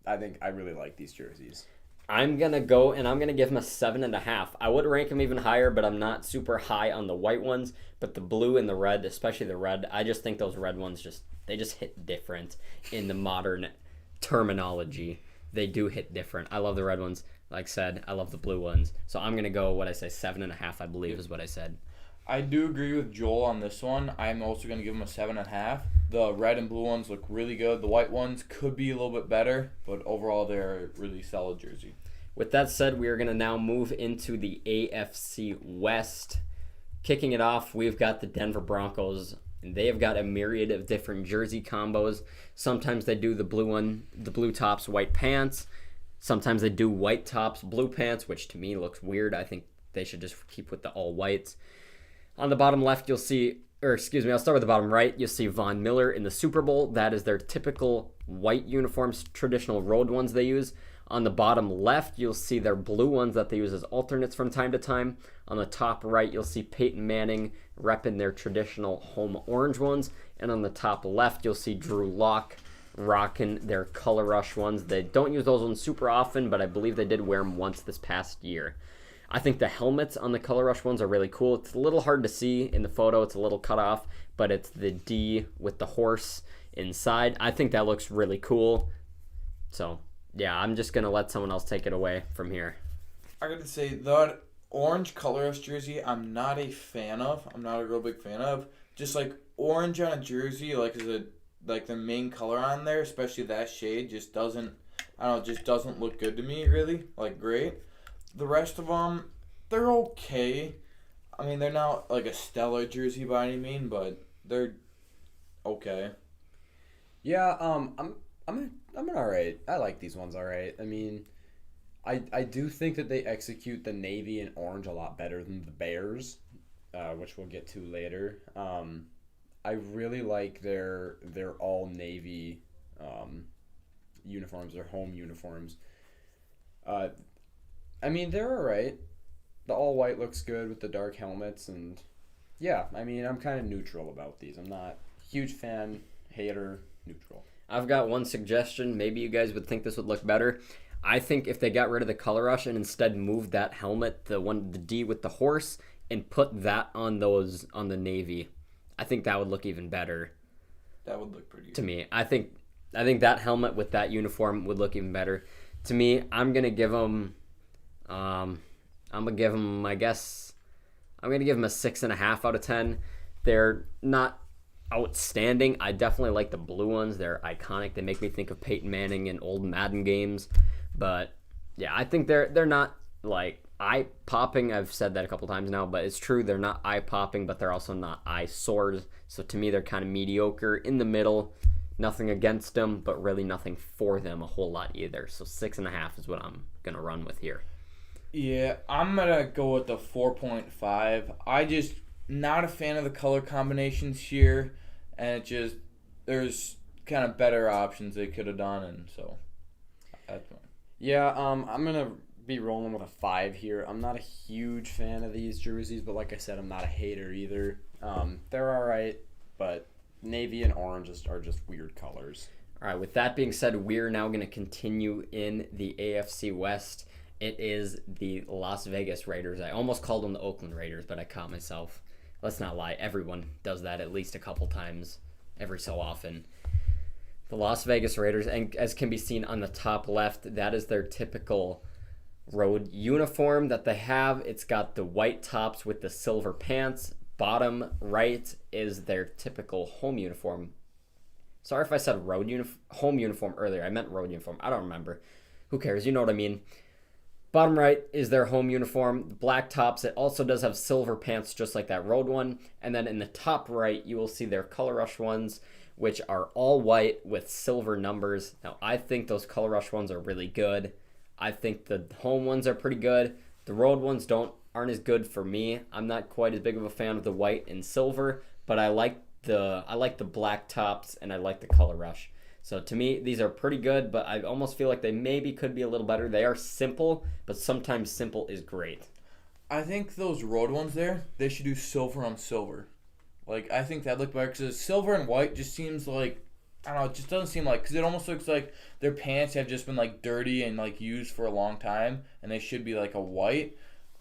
I really like these jerseys. I'm going to go, and I'm going to give them a 7.5. I would rank them even higher, but I'm not super high on the white ones. But the blue and the red, especially the red, I just think those red ones they just hit different in the modern terminology. They do hit different. I love the red ones. Like I said, I love the blue ones. So I'm going to go, 7.5, I believe is what I said. I do agree with Joel on this one. I'm also going to give them a 7.5. The red and blue ones look really good. The white ones could be a little bit better, but overall they're a really solid jersey. With that said, we are going to now move into the AFC West. Kicking it off, we've got the Denver Broncos. And they have got a myriad of different jersey combos. Sometimes they do the blue tops, white pants. Sometimes they do white tops, blue pants, which to me looks weird. I think they should just keep with the all whites. On the bottom left, I'll start with the bottom right. You'll see Von Miller in the Super Bowl. That is their typical white uniforms, traditional road ones they use. On the bottom left, you'll see their blue ones that they use as alternates from time to time. On the top right, you'll see Peyton Manning repping their traditional home orange ones. And on the top left, you'll see Drew Lock rocking their Color Rush ones. They don't use those ones super often, but I believe they did wear them once this past year. I think the helmets on the Color Rush ones are really cool. It's a little hard to see in the photo. It's a little cut off, but it's the D with the horse inside. I think that looks really cool. So, yeah, I'm just going to let someone else take it away from here. I got to say, the orange Color Rush jersey, I'm not a fan of. I'm not a real big fan of. Just like orange on a jersey, like the main color on there, especially that shade, just doesn't look good to me, really. Like, great. The rest of them, they're okay. I mean, they're not like a stellar jersey by any means, but they're okay. Yeah, I'm all right. I like these ones all right. I mean, I do think that they execute the navy and orange a lot better than the Bears, which we'll get to later. I really like their all navy uniforms, their home uniforms. I mean, they're all right. The all white looks good with the dark helmets, and yeah, I mean, I'm kind of neutral about these. I'm not huge fan, hater, neutral. I've got one suggestion. Maybe you guys would think this would look better. I think if they got rid of the Color Rush and instead moved that helmet, the D with the horse, and put that on the navy, I think that would look even better. That would look pretty good. To me, I think that helmet with that uniform would look even better. To me, I'm gonna give them, I guess, I'm going to give them a 6.5 out of 10. They're not outstanding. I definitely like the blue ones. They're iconic. They make me think of Peyton Manning in old Madden games. But yeah, I think they're not like eye popping. I've said that a couple times now, but it's true. They're not eye popping, but they're also not eye sores. So to me, they're kind of mediocre in the middle. Nothing against them, but really nothing for them a whole lot either. So 6.5 is what I'm gonna run with here. Yeah, I'm gonna go with the 4.5. I just not a fan of the color combinations here, and it just there's kind of better options they could have done, and so that's fine. Yeah, I'm gonna be rolling with a 5 here. I'm not a huge fan of these jerseys, but like I said, I'm not a hater either. They're all right, but navy and orange are just weird colors. All right, with that being said, we're now going to continue in the AFC West. It is the Las Vegas Raiders. I almost called them the Oakland Raiders, but I caught myself. Let's not lie. Everyone does that at least a couple times every so often. The Las Vegas Raiders, and as can be seen on the top left, that is their typical road uniform that they have. It's got the white tops with the silver pants. Bottom right is their typical home uniform. Sorry if I said home uniform earlier. I meant road uniform. I don't remember. Who cares? You know what I mean. Bottom right is their home uniform. Black tops. It also does have silver pants just like that road one. And then in the top right, you will see their Color Rush ones, which are all white with silver numbers. Now, I think those Color Rush ones are really good. I think the home ones are pretty good. The road ones aren't as good for me. I'm not quite as big of a fan of the white and silver, but I like the black tops and I like the Color Rush. So to me, these are pretty good, but I almost feel like they maybe could be a little better. They are simple, but sometimes simple is great. I think those road ones there, they should do silver on silver. Like, I think that look better because silver and white just seems like, I don't know, it just doesn't seem like, because it almost looks like their pants have just been like dirty and like used for a long time, and they should be like a white,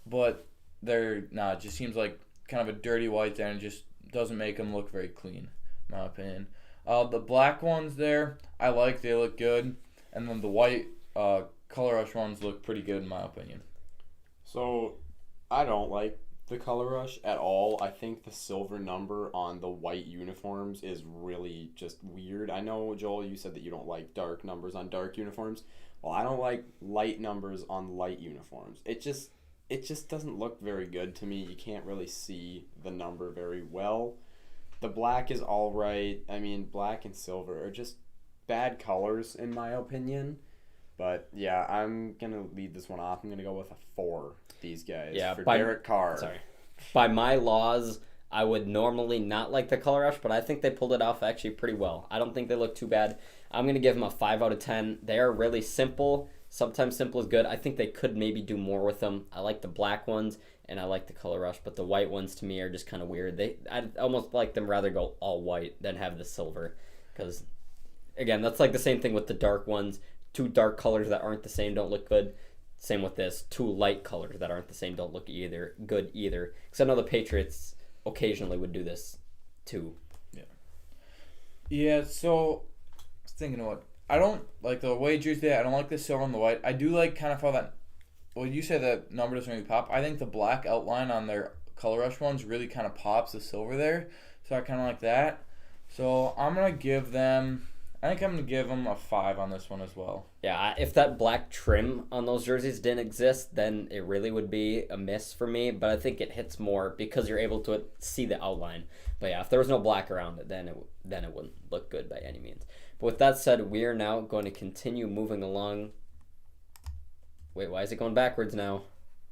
but it just seems like kind of a dirty white there, and it just doesn't make them look very clean, in my opinion. The black ones there, I like, they look good, and then the white Color Rush ones look pretty good in my opinion. So, I don't like the Color Rush at all. I think the silver number on the white uniforms is really just weird. I know, Joel, you said that you don't like dark numbers on dark uniforms. Well, I don't like light numbers on light uniforms. It just doesn't look very good to me. You can't really see the number very well. The black is all right. I mean, black and silver are just bad colors in my opinion. But yeah, I'm going to lead this one off. I'm going to go with a 4, these guys, for Derek Carr. Sorry. By my laws, I would normally not like the Color Rush, but I think they pulled it off actually pretty well. I don't think they look too bad. I'm going to give them a 5 out of 10. They are really simple. Sometimes simple is good. I think they could maybe do more with them. I like the black ones, and I like the Color Rush, but the white ones to me are just kind of weird. I'd almost like them rather go all white than have the silver, because, again, that's like the same thing with the dark ones. 2 dark colors that aren't the same don't look good. Same with this. 2 light colors that aren't the same don't look good either. Because I know the Patriots occasionally would do this too. Yeah, so thinking of what I don't like the way jersey. I don't like the silver and the white. I do like kind of how that. Well, you say the number doesn't really pop. I think the black outline on their Color Rush ones really kind of pops the silver there. So I kind of like that. So I'm gonna give them. I think I'm going to give them a 5 on this one as well. Yeah, if that black trim on those jerseys didn't exist, then it really would be a miss for me. But I think it hits more because you're able to see the outline. But yeah, if there was no black around it, then it wouldn't look good by any means. But with that said, we are now going to continue moving along. Wait, why is it going backwards now?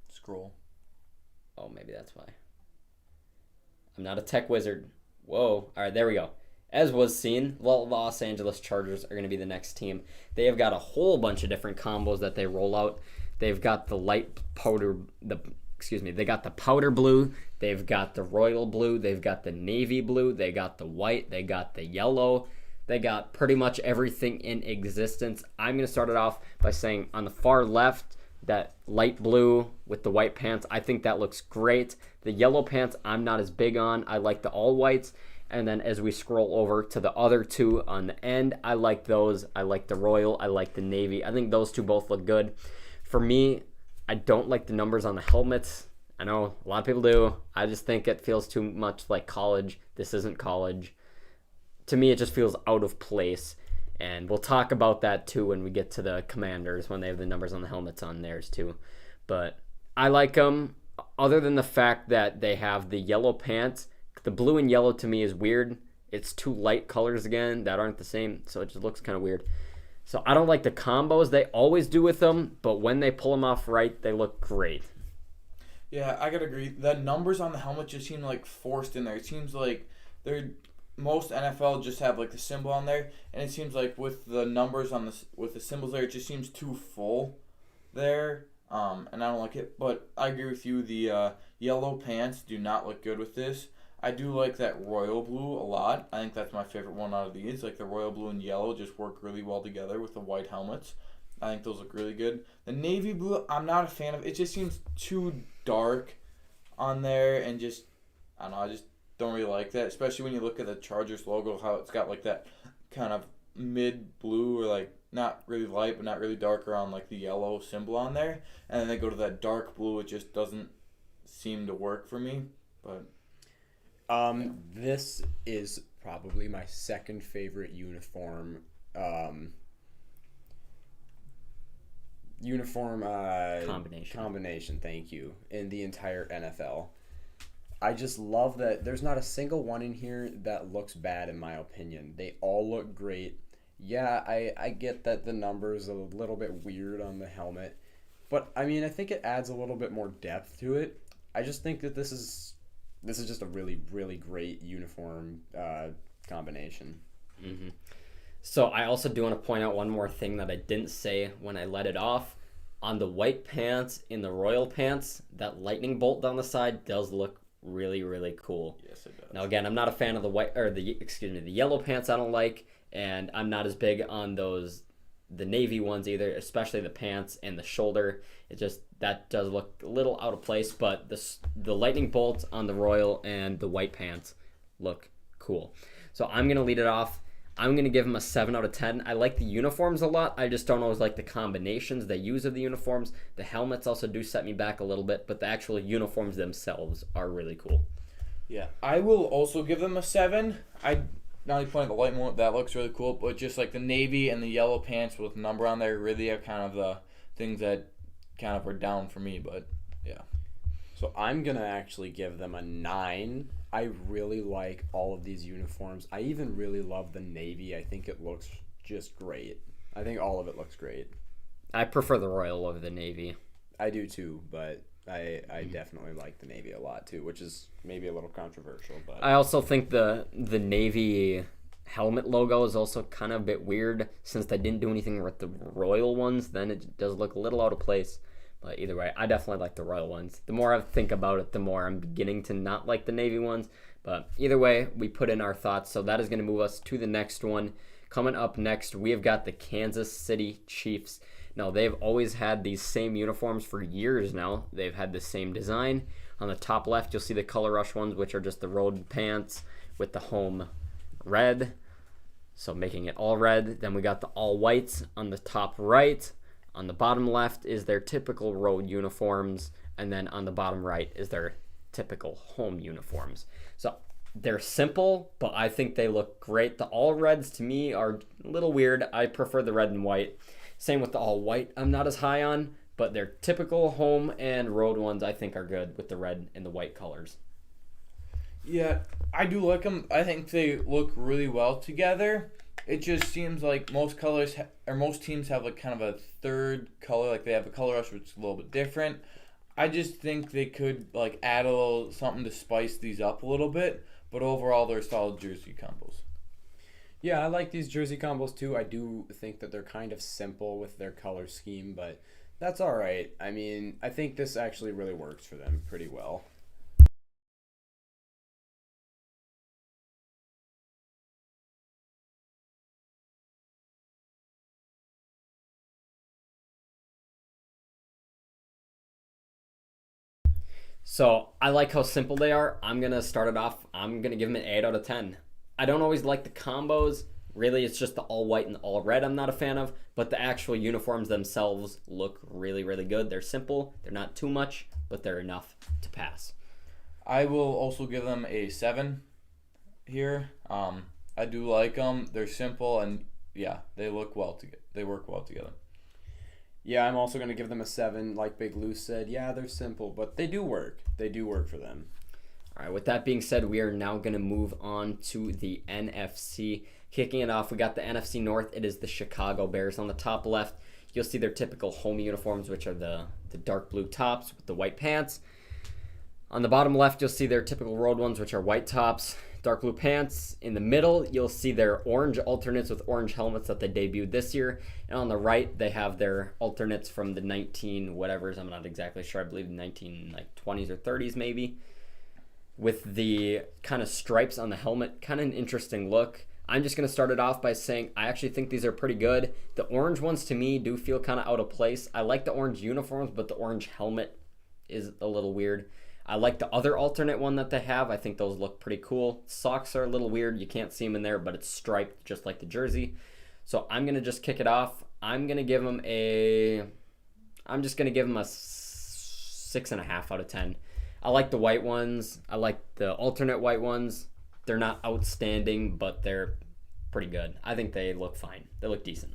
Scroll. Oh, maybe that's why. I'm not a tech wizard. Whoa. All right, there we go. As was seen, Los Angeles Chargers are going to be the next team. They have got a whole bunch of different combos that they roll out. They've got the they got the powder blue, they've got the royal blue, they've got the navy blue, they got the white, they got the yellow. They got pretty much everything in existence. I'm going to start it off by saying on the far left, that light blue with the white pants, I think that looks great. The yellow pants, I'm not as big on. I like the all whites. And then as we scroll over to the other 2 on the end, I like those. I like the royal. I like the navy. I think those 2 both look good. For me, I don't like the numbers on the helmets. I know a lot of people do. I just think it feels too much like college. This isn't college. To me, it just feels out of place. And we'll talk about that too when we get to the Commanders, when they have the numbers on the helmets on theirs too. But I like them, other than the fact that they have the yellow pants. The blue and yellow to me is weird. It's two light colors again that aren't the same, so it just looks kind of weird. So I don't like the combos they always do with them, but when they pull them off right, they look great. Yeah, I gotta agree. The numbers on the helmet just seem like forced in there. It seems like they're most NFL just have like the symbol on there, and it seems like with the numbers on the with the symbols there, it just seems too full there. And I don't like it. But I agree with you. The yellow pants do not look good with this. I do like that royal blue a lot. I think that's my favorite one out of these. Like the royal blue and yellow just work really well together with the white helmets. I think those look really good. The navy blue, I'm not a fan of. It just seems too dark on there, and just I don't know. I just don't really like that, especially when you look at the Chargers logo, how it's got like that kind of mid blue or like not really light but not really dark around like the yellow symbol on there, and then they go to that dark blue. It just doesn't seem to work for me. But this is probably my second favorite uniform. Combination, thank you, in the entire NFL. I just love that there's not a single one in here that looks bad in my opinion. They all look great. Yeah, I get that the number's a little bit weird on the helmet, but I mean I think it adds a little bit more depth to it. I just think that this is just a really, really great uniform combination. Mm-hmm. So I also do want to point out one more thing that I didn't say when I let it off. On the white pants, in the royal pants, that lightning bolt down the side does look really, really cool. yes, it does. Now again, I'm not a fan of the yellow pants I don't like, and I'm not as big on the navy ones either, especially the pants and the shoulder. It just, that does look a little out of place, but the lightning bolt on the royal and the white pants look cool. So I'm going to lead it off. I'm going to give them a 7 out of 10. I like the uniforms a lot. I just don't always like the combinations they use of the uniforms. The helmets also do set me back a little bit, but the actual uniforms themselves are really cool. Yeah, I will also give them a 7. I not only pointed the light one, that looks really cool, but just like the navy and the yellow pants with number on there really are kind of the things that kind of are down for me. But yeah. So I'm going to actually give them a 9. I really like all of these uniforms. I even really love the navy. I think it looks just great. I think all of it looks great. I prefer the royal over the navy. I do too, but I definitely like the navy a lot too, which is maybe a little controversial. But I also think the navy helmet logo is also kind of a bit weird since they didn't do anything with the royal ones. Then it does look a little out of place. But either way, I definitely like the royal ones. The more I think about it, the more I'm beginning to not like the navy ones. But either way, we put in our thoughts. So that is going to move us to the next one. Coming up next, we have got the Kansas City Chiefs. Now, they've always had these same uniforms for years now. They've had the same design. On the top left, you'll see the Color Rush ones, which are just the road pants with the home red. So making it all red. Then we got the all whites on the top right. On the bottom left is their typical road uniforms, and then on the bottom right is their typical home uniforms. So they're simple, but I think they look great. The all reds to me are a little weird. I prefer the red and white. Same with the all white. I'm not as high on, but their typical home and road ones I think are good with the red and the white colors. Yeah, I do like them. I think they look really well together. It just seems like most colors or most teams have like kind of a third color, like they have a color rush which is a little bit different. I just think they could like add a little something to spice these up a little bit, but overall they're solid jersey combos. yeah, I like these jersey combos too. I do think that they're kind of simple with their color scheme, but that's all right. I mean, I think this actually really works for them pretty well. So I like how simple they are. I'm going to start it off. I'm going to give them an 8 out of 10. I don't always like the combos. Really, it's just the all white and all red I'm not a fan of, but the actual uniforms themselves look really, really good. They're simple, they're not too much, but they're enough to pass. I will also give them a 7 here. I do like them. They're simple and yeah, they look well together. They work well together. Yeah, I'm also going to give them a 7. Like Big Lou said, yeah, they're simple, but they do work. They do work for them. All right, with that being said, we are now going to move on to the NFC. Kicking it off, we got the NFC North. It is the Chicago Bears. On the top left, you'll see their typical home uniforms, which are the dark blue tops with the white pants. On the bottom left, you'll see their typical road ones, which are white tops, dark blue pants. In the middle, you'll see their orange alternates with orange helmets that they debuted this year. And on the right, they have their alternates from the 19 whatevers. I'm not exactly sure. I believe the 1920s or 30s maybe. With the kind of stripes on the helmet, kind of an interesting look. I'm just going to start it off by saying I actually think these are pretty good. The orange ones to me do feel kind of out of place. I like the orange uniforms, but the orange helmet is a little weird. I like the other alternate one that they have. I think those look pretty cool. Socks are a little weird. You can't see them in there, but it's striped just like the jersey. So I'm going to just kick it off. I'm just going to give them a 6.5 out of 10. I like the white ones. I like the alternate white ones. They're not outstanding, but they're pretty good. I think they look fine. They look decent.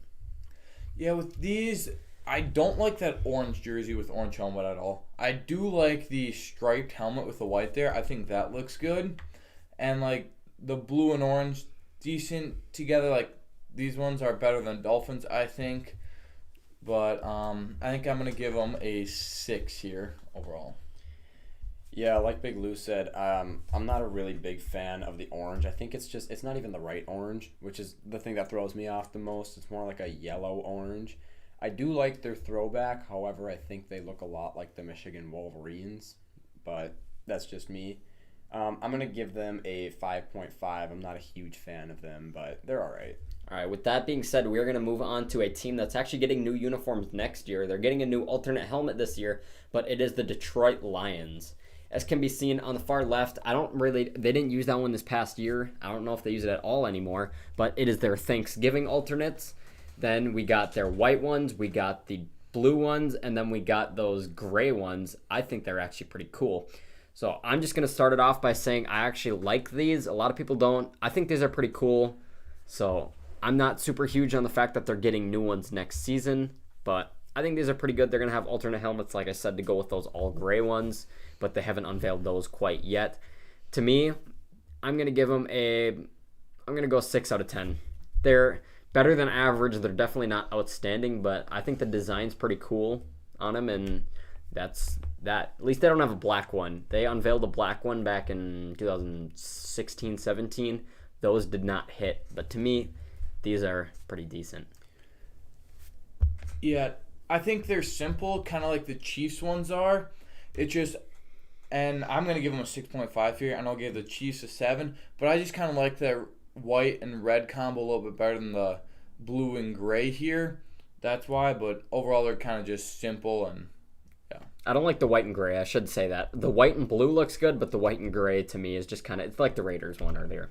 Yeah, with these, I don't like that orange jersey with orange helmet at all. I do like the striped helmet with the white there. I think that looks good. And like the blue and orange, decent together. Like these ones are better than Dolphins, I think. But I think I'm going to give them a 6 here overall. Yeah, like Big Lou said, I'm not a really big fan of the orange. I think it's not even the right orange, which is the thing that throws me off the most. It's more like a yellow orange. I do like their throwback. However, I think they look a lot like the Michigan Wolverines, but that's just me. I'm going to give them a 5.5. I'm not a huge fan of them, but they're all right. All right, with that being said, we're going to move on to a team that's actually getting new uniforms next year. They're getting a new alternate helmet this year, but it is the Detroit Lions. As can be seen on the far left, they didn't use that one this past year. I don't know if they use it at all anymore, but it is their Thanksgiving alternates. Then we got their white ones, we got the blue ones, and then we got those gray ones. I think they're actually pretty cool. So I'm just going to start it off by saying I actually like these. A lot of people don't. I think these are pretty cool. So I'm not super huge on the fact that they're getting new ones next season, but I think these are pretty good. They're going to have alternate helmets, like I said, to go with those all gray ones, but they haven't unveiled those quite yet. To me, I'm going to give them I'm going to go 6 out of 10. They're better than average. They're definitely not outstanding, but I think the design's pretty cool on them, and that's that. At least they don't have a black one. They unveiled a black one back in 2016-17. Those did not hit, but to me, these are pretty decent. Yeah, I think they're simple, kind of like the Chiefs ones are. And I'm going to give them a 6.5 here, and I'll give the Chiefs a 7. But I just kind of like the white and red combo a little bit better than the blue and gray here. That's why, but overall they're kind of just simple and yeah. I don't like the white and gray. I should say that. The white and blue looks good, but the white and gray to me is just kind of, it's like the Raiders one earlier.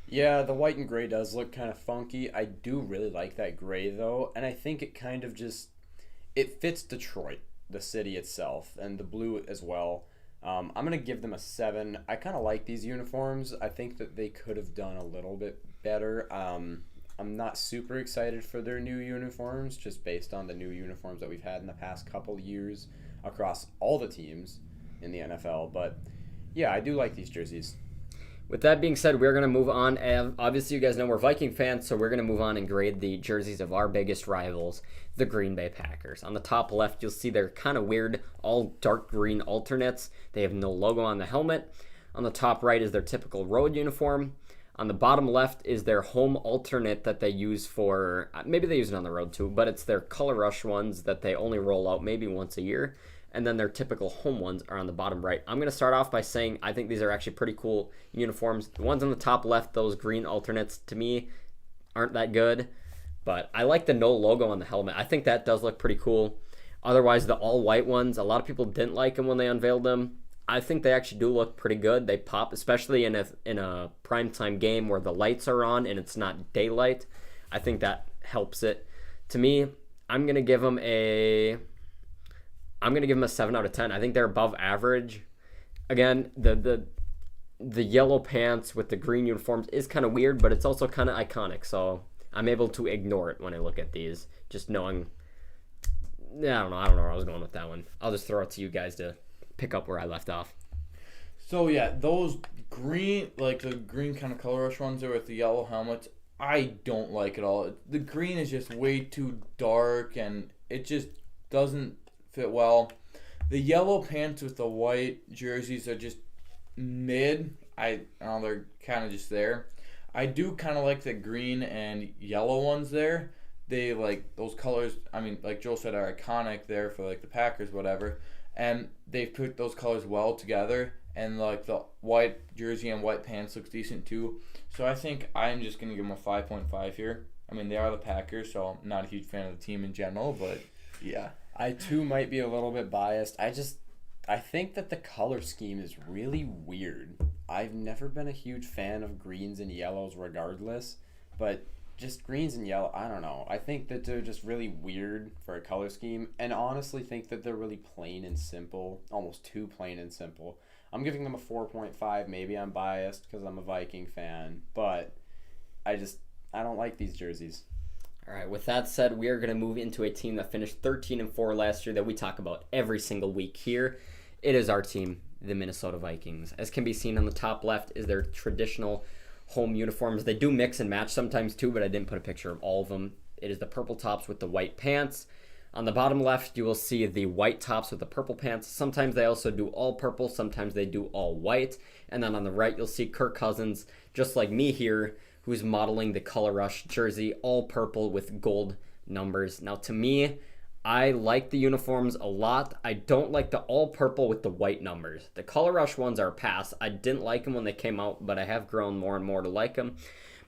Yeah, the white and gray does look kind of funky. I do really like that gray, though, and I think it kind of just, it fits Detroit, the city itself, and the blue as well. I'm going to give them a 7. I kind of like these uniforms. I think that they could have done a little bit better. I'm not super excited for their new uniforms, just based on the new uniforms that we've had in the past couple years across all the teams in the NFL. But, yeah, I do like these jerseys. With that being said, we're going to move on. And obviously, you guys know we're Viking fans, so we're going to move on and grade the jerseys of our biggest rivals, the Green Bay Packers. On the top left, you'll see they're kind of weird, all dark green alternates. They have no logo on the helmet. On the top right is their typical road uniform. On the bottom left is their home alternate that they use for, maybe they use it on the road too, but it's their Color Rush ones that they only roll out maybe once a year. And then their typical home ones are on the bottom right. I'm going to start off by saying I think these are actually pretty cool uniforms. The ones on the top left, those green alternates, to me, aren't that good. But I like the no logo on the helmet. I think that does look pretty cool. Otherwise, the all-white ones, a lot of people didn't like them when they unveiled them. I think they actually do look pretty good. They pop, especially in a primetime game where the lights are on and it's not daylight. I think that helps it. To me, I'm gonna give them a 7 out of 10. I think they're above average. Again, the yellow pants with the green uniforms is kind of weird, but it's also kind of iconic. So I'm able to ignore it when I look at these, just knowing. Yeah, I don't know where I was going with that one. I'll just throw it to you guys to pick up where I left off. So yeah, those green, like the green kind of color rush ones there with the yellow helmets, I don't like at all. The green is just way too dark and it just doesn't fit well. The yellow pants with the white jerseys are just mid. I don't know, they're kind of just there. I do kind of like the green and yellow ones there. They like those colors. I mean, like Joel said, are iconic there for like the Packers, whatever. And they put those colors well together. And like the white jersey and white pants looks decent too. So I think I'm just gonna give them a 5.5 here. I mean, they are the Packers, so I'm not a huge fan of the team in general, but yeah. I too might be a little bit biased. I think that the color scheme is really weird. I've never been a huge fan of greens and yellows regardless, but just greens and yellow, I don't know. I think that they're just really weird for a color scheme, and honestly think that they're really plain and simple, almost too plain and simple. I'm giving them a 4.5. Maybe I'm biased because I'm a Viking fan, but I don't like these jerseys. All right, with that said, we are going to move into a team that finished 13-4 last year that we talk about every single week here. It is our team, the Minnesota Vikings. As can be seen on the top left is their traditional home uniforms. They do mix and match sometimes too, but I didn't put a picture of all of them. It is the purple tops with the white pants. On the bottom left, you will see the white tops with the purple pants. Sometimes they also do all purple, sometimes they do all white. And then on the right, you'll see Kirk Cousins, just like me here, who's modeling the Color Rush jersey, all purple with gold numbers. Now, to me, I like the uniforms a lot. I don't like the all purple with the white numbers. The Color Rush ones are a pass. I didn't like them when they came out, but I have grown more and more to like them.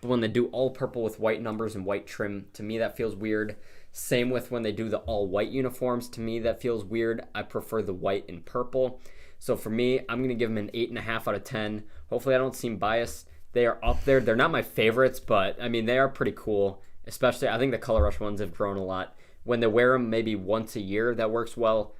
But when they do all purple with white numbers and white trim, to me that feels weird. Same with when they do the all white uniforms. To me that feels weird. I prefer the white and purple. So for me, I'm going to give them an 8.5 out of 10. Hopefully I don't seem biased. They are up there. They're not my favorites, but I mean, they are pretty cool. Especially, I think the Color Rush ones have grown a lot. When they wear them maybe once a year, that works well.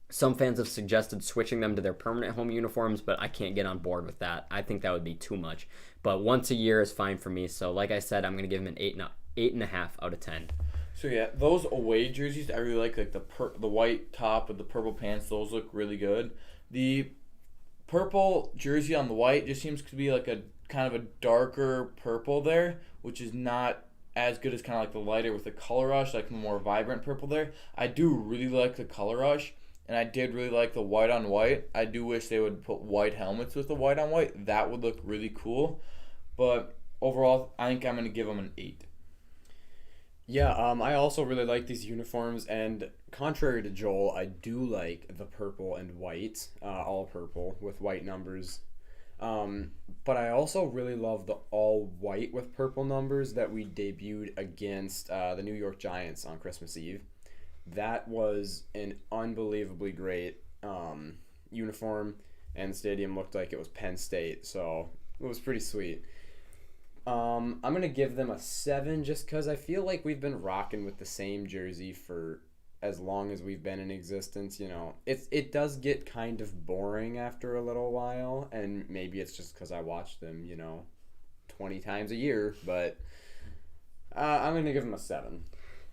Some fans have suggested switching them to their permanent home uniforms, but I can't get on board with that. I think that would be too much. But once a year is fine for me. So like I said, I'm going to give them an 8.5 out of 10. So yeah, those away jerseys I really like the white top with the purple pants. Those look really good. The purple jersey on the white just seems to be like a kind of a darker purple there, which is not as good as kind of like the lighter with the Color Rush, like the more vibrant purple there. I do really like the Color Rush, and I did really like the white on white. I do wish they would put white helmets with the white on white. That would look really cool. But overall, I think I'm going to give them an 8. Yeah, I also really like these uniforms, and contrary to Joel, I do like the purple and white, all purple with white numbers. But I also really love the all white with purple numbers that we debuted against the New York Giants on Christmas Eve. That was an unbelievably great uniform, and the stadium looked like it was Penn State, so it was pretty sweet. I'm going to give them a 7 just because I feel like we've been rocking with the same jersey for as long as we've been in existence. You know, it does get kind of boring after a little while, and maybe it's just because I watch them, 20 times a year, but I'm going to give them a 7.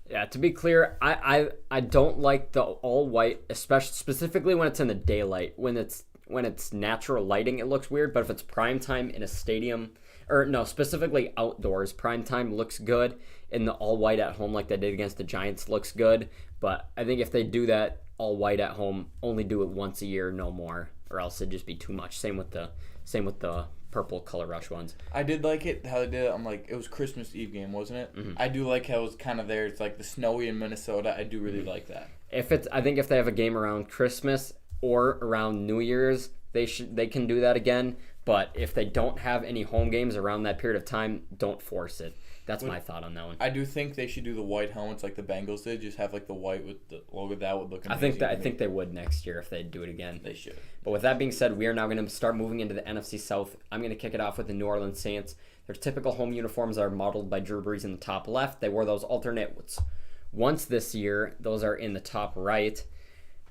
Yeah, to be clear, I don't like the all white, especially specifically when it's in the daylight. When it's natural lighting, it looks weird, but if it's prime time in a stadium, or no, specifically outdoors, prime time looks good, and the all white at home like they did against the Giants looks good. But I think if they do that all white at home, only do it once a year, no more, or else it'd just be too much. Same with the purple Color Rush ones. I did like it how they did it. I'm like, it was Christmas Eve game, wasn't it? Mm-hmm. I do like how it was kind of there. It's like the snowy in Minnesota. I do really like that. I think if they have a game around Christmas or around New Year's, they can do that again. But if they don't have any home games around that period of time, don't force it. That's my thought on that one. I do think they should do the white helmets like the Bengals did. Just have like the white with the logo. That would look amazing. I think they would next year if they do it again. They should. But with that being said, we are now going to start moving into the NFC South. I'm going to kick it off with the New Orleans Saints. Their typical home uniforms are modeled by Drew Brees in the top left. They wore those alternates once this year. Those are in the top right.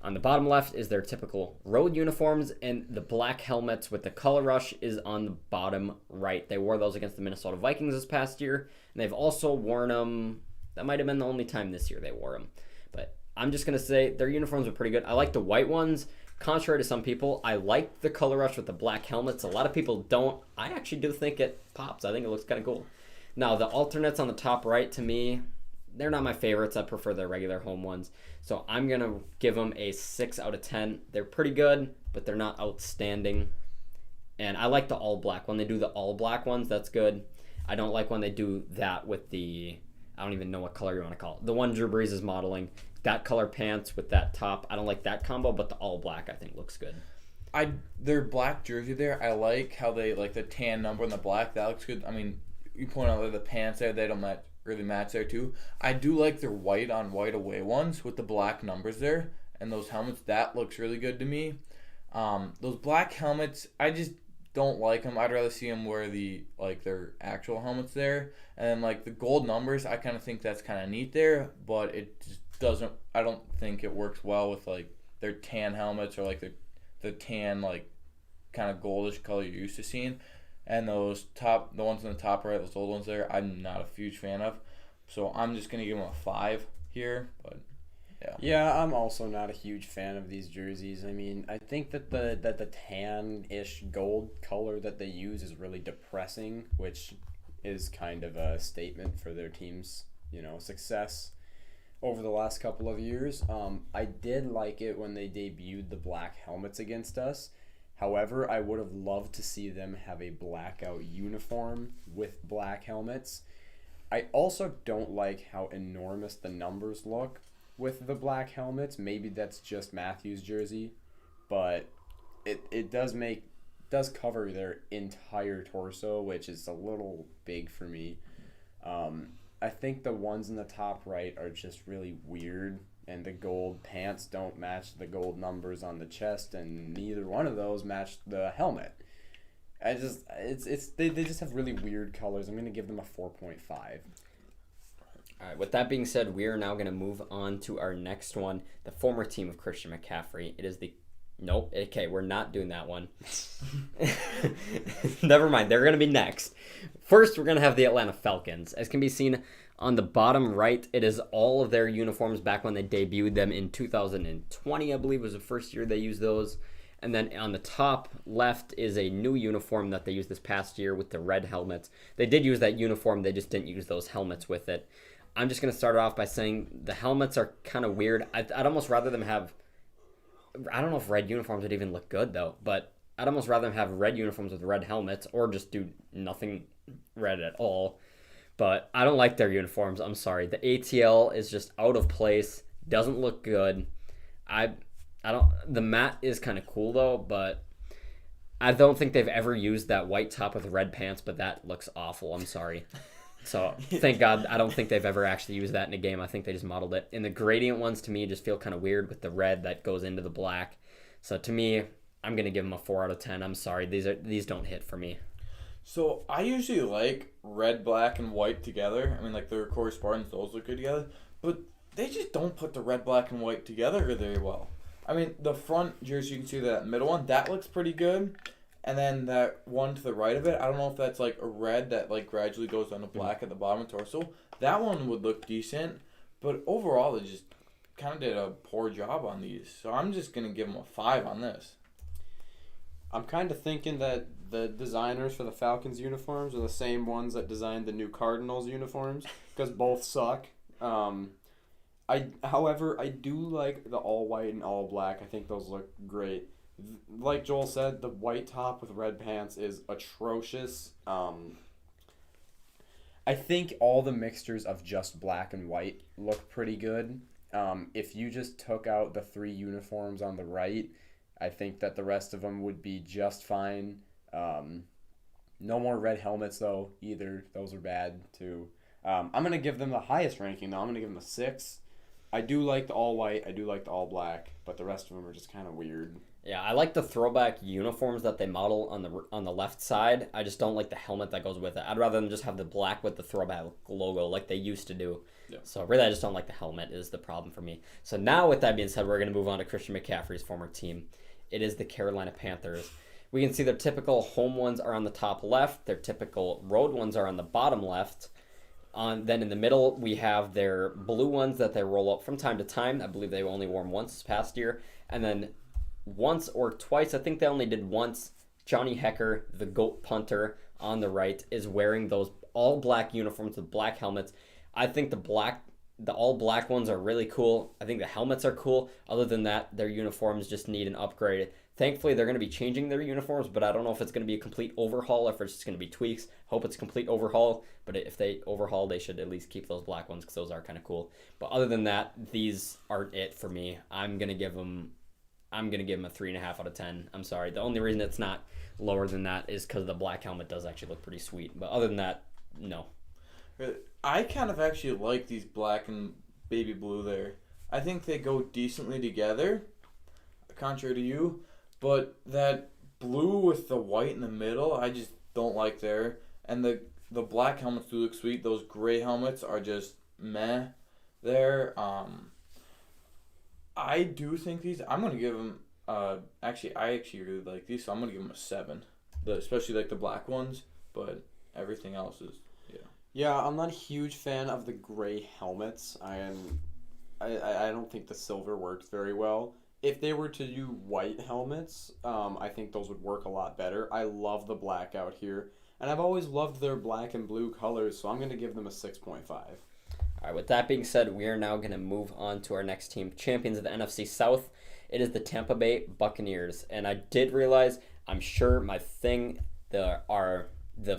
On the bottom left is their typical road uniforms, and the black helmets with the color rush is on the bottom right. They wore those against the Minnesota Vikings this past year, and they've also worn them. That might have been the only time this year they wore them. But I'm just going to say their uniforms are pretty good. I like the white ones. Contrary to some people, I like the color rush with the black helmets. A lot of people don't. I actually do think it pops. I think it looks kind of cool. Now, the alternates on the top right, to me, they're not my favorites. I prefer their regular home ones. So I'm going to give them a 6 out of 10. They're pretty good, but they're not outstanding. And I like the all black. When they do the all black ones, that's good. I don't like when they do that with the, I don't even know what color you want to call it. The one Drew Brees is modeling. That color pants with that top. I don't like that combo, but the all black I think looks good. Their black jersey there, I like how they like the tan number and the black. That looks good. I mean, you point out that the pants there, they don't really match there too. I do like their white on white away ones with the black numbers there and those helmets. That looks really good to me. Those black helmets, I just don't like them. I'd rather see them wear their actual helmets there. And then like the gold numbers, I kind of think that's kind of neat there, but it just doesn't. I don't think it works well with like their tan helmets or like the tan like kind of goldish color you're used to seeing. And the ones in the top right, those old ones there, I'm not a huge fan of. So I'm just gonna give them a 5 here. But yeah. Yeah, I'm also not a huge fan of these jerseys. I mean, I think that the tan-ish gold color that they use is really depressing, which is kind of a statement for their team's, success over the last couple of years. I did like it when they debuted the black helmets against us. However, I would have loved to see them have a blackout uniform with black helmets. I also don't like how enormous the numbers look with the black helmets. Maybe that's just Matthew's jersey, but it does cover their entire torso, which is a little big for me. I think the ones in the top right are just really weird, and the gold pants don't match the gold numbers on the chest, and neither one of those match the helmet. They just have really weird colors. I'm gonna give them a 4.5. All right, with that being said, we are now going to move on to our next one, the former team of Christian McCaffrey. It is the... Nope. Okay, we're not doing that one. Never mind. They're going to be next. First, we're going to have the Atlanta Falcons. As can be seen on the bottom right, it is all of their uniforms back when they debuted them in 2020, I believe was the first year they used those. And then on the top left is a new uniform that they used this past year with the red helmets. They did use that uniform. They just didn't use those helmets with it. I'm just going to start off by saying the helmets are kind of weird. I'd almost rather them have... I don't know if red uniforms would even look good, though. But I'd almost rather them have red uniforms with red helmets or just do nothing red at all. But I don't like their uniforms. I'm sorry. The ATL is just out of place. Doesn't look good. The mat is kind of cool, though. But I don't think they've ever used that white top with red pants. But that looks awful. I'm sorry. So, thank God, I don't think they've ever actually used that in a game. I think they just modeled it. And the gradient ones, to me, just feel kind of weird with the red that goes into the black. So, to me, I'm going to give them a 4 out of 10. I'm sorry. These don't hit for me. So, I usually like red, black, and white together. I mean, like, the Corey Spartans, those look good together. But they just don't put the red, black, and white together very well. I mean, the front jersey, you can see that middle one, that looks pretty good. And then that one to the right of it, I don't know if that's like a red that like gradually goes down to black at the bottom of the torso. That one would look decent, but overall they just kind of did a poor job on these. So I'm just going to give them a 5 on this. I'm kind of thinking that the designers for the Falcons uniforms are the same ones that designed the new Cardinals uniforms, because both suck. However, I do like the all white and all black. I think those look great. Like Joel said, the white top with red pants is atrocious. I think all the mixtures of just black and white look pretty good. If you just took out the 3 uniforms on the right, I think that the rest of them would be just fine. No more red helmets though either. Those are bad too. I'm gonna give them the highest ranking though. I'm gonna give them a 6. I do like the all white. I do like the all black, but the rest of them are just kind of weird. Yeah, I like the throwback uniforms that they model on the left side. I just don't like the helmet that goes with it. I'd rather them just have the black with the throwback logo like they used to do. Yeah. So really, I just don't like the helmet is the problem for me. So now with that being said, we're going to move on to Christian McCaffrey's former team. It is the Carolina Panthers. We can see their typical home ones are on the top left. Their typical road ones are on the bottom left. Then in the middle, we have their blue ones that they roll up from time to time. I believe they only wore them once this past year. And then once or twice, I think they only did once, Johnny Hecker, the GOAT punter on the right, is wearing those all black uniforms with black helmets. I think the all black ones are really cool. I think the helmets are cool. Other than that, their uniforms just need an upgrade. Thankfully, they're going to be changing their uniforms, but I don't know if it's going to be a complete overhaul or if it's just going to be tweaks. Hope it's a complete overhaul, but if they overhaul, they should at least keep those black ones because those are kind of cool. But other than that, these aren't it for me. I'm going to give them a 3.5 out of 10. I'm sorry. The only reason it's not lower than that is because the black helmet does actually look pretty sweet. But other than that, no. I kind of actually like these black and baby blue there. I think they go decently together, contrary to you. But that blue with the white in the middle, I just don't like there. And the black helmets do look sweet. Those gray helmets are just meh there. I do think these. I'm gonna give them. I actually really like these, so I'm gonna give them a 7. Especially like the black ones, but everything else is Yeah, I'm not a huge fan of the gray helmets. I don't think the silver works very well. If they were to do white helmets, I think those would work a lot better. I love the black out here, and I've always loved their black and blue colors, so I'm going to give them a 6.5. All right, with that being said, we are now going to move on to our next team, champions of the NFC South. It is the Tampa Bay Buccaneers, and I did realize, I'm sure my thing, the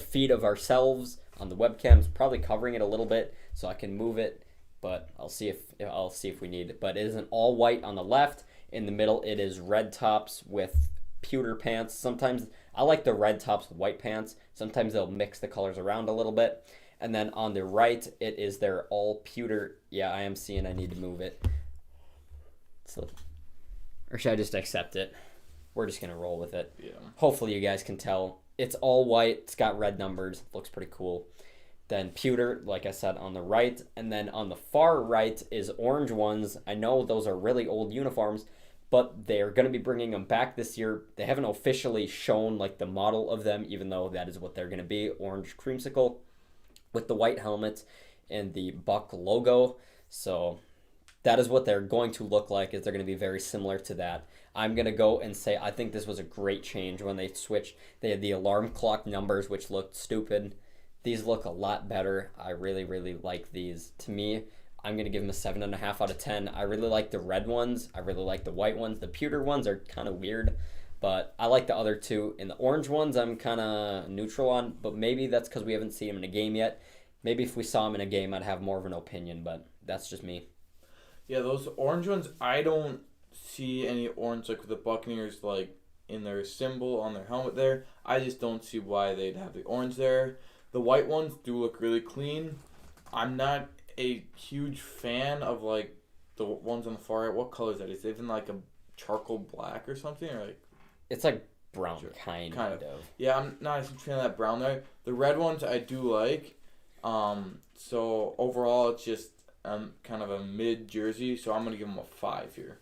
feed of ourselves on the webcam is probably covering it a little bit, so I can move it, but I'll see if we need it. But it is an all white on the left. In the middle, it is red tops with pewter pants. Sometimes I like the red tops with white pants. Sometimes they'll mix the colors around a little bit. And then on the right, it is their all pewter. Yeah, I am seeing I need to move it. Or should I just accept it? We're just going to roll with it. Yeah. Hopefully you guys can tell. It's all white. It's got red numbers. Looks pretty cool. Then pewter, like I said, on the right. And then on the far right is orange ones. I know those are really old uniforms, but they're going to be bringing them back this year. They haven't officially shown like the model of them, even though that is what they're going to be. Orange creamsicle with the white helmets and the Buck logo. So that is what they're going to look like. Is they're going to be very similar to that. I'm going to go and say I think this was a great change when they switched. They had the alarm clock numbers, which looked stupid. These look a lot better. I really, really like these. To me, I'm going to give them a 7.5 out of 10. I really like the red ones. I really like the white ones. The pewter ones are kind of weird, but I like the other two. And the orange ones, I'm kind of neutral on, but maybe that's because we haven't seen them in a game yet. Maybe if we saw them in a game, I'd have more of an opinion, but that's just me. Yeah, those orange ones, I don't see any orange like with the Buccaneers like in their symbol on their helmet there. I just don't see why they'd have the orange there. The white ones do look really clean. I'm not a huge fan of like the ones on the far right. What color is that? Is it even like a charcoal black or something, or like? It's like brown, kind of. Yeah, I'm not a huge fan of that brown there. The red ones I do like. So overall, it's just kind of a mid jersey. So I'm gonna give them a 5 here.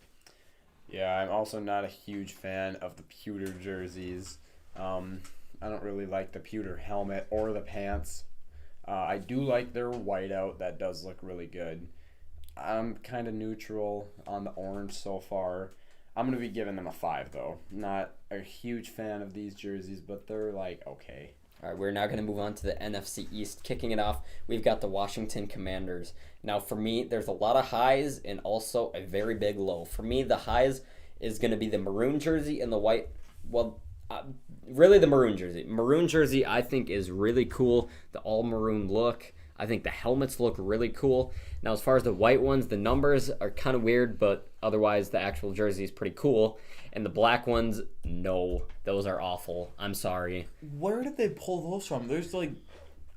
Yeah, I'm also not a huge fan of the pewter jerseys. I don't really like the pewter helmet or the pants. I do like their whiteout. That does look really good. I'm kind of neutral on the orange so far. I'm going to be giving them a 5, though. Not a huge fan of these jerseys, but they're, like, okay. All right, we're now going to move on to the NFC East. Kicking it off, we've got the Washington Commanders. Now, for me, there's a lot of highs and also a very big low. For me, the highs is going to be the maroon jersey and the white. Well, really the maroon jersey. Maroon jersey, I think, is really cool. The all maroon look. I think the helmets look really cool. Now, as far as the white ones, the numbers are kind of weird, but otherwise the actual jersey is pretty cool. And the black ones, no, those are awful. I'm sorry. Where did they pull those from? There's like,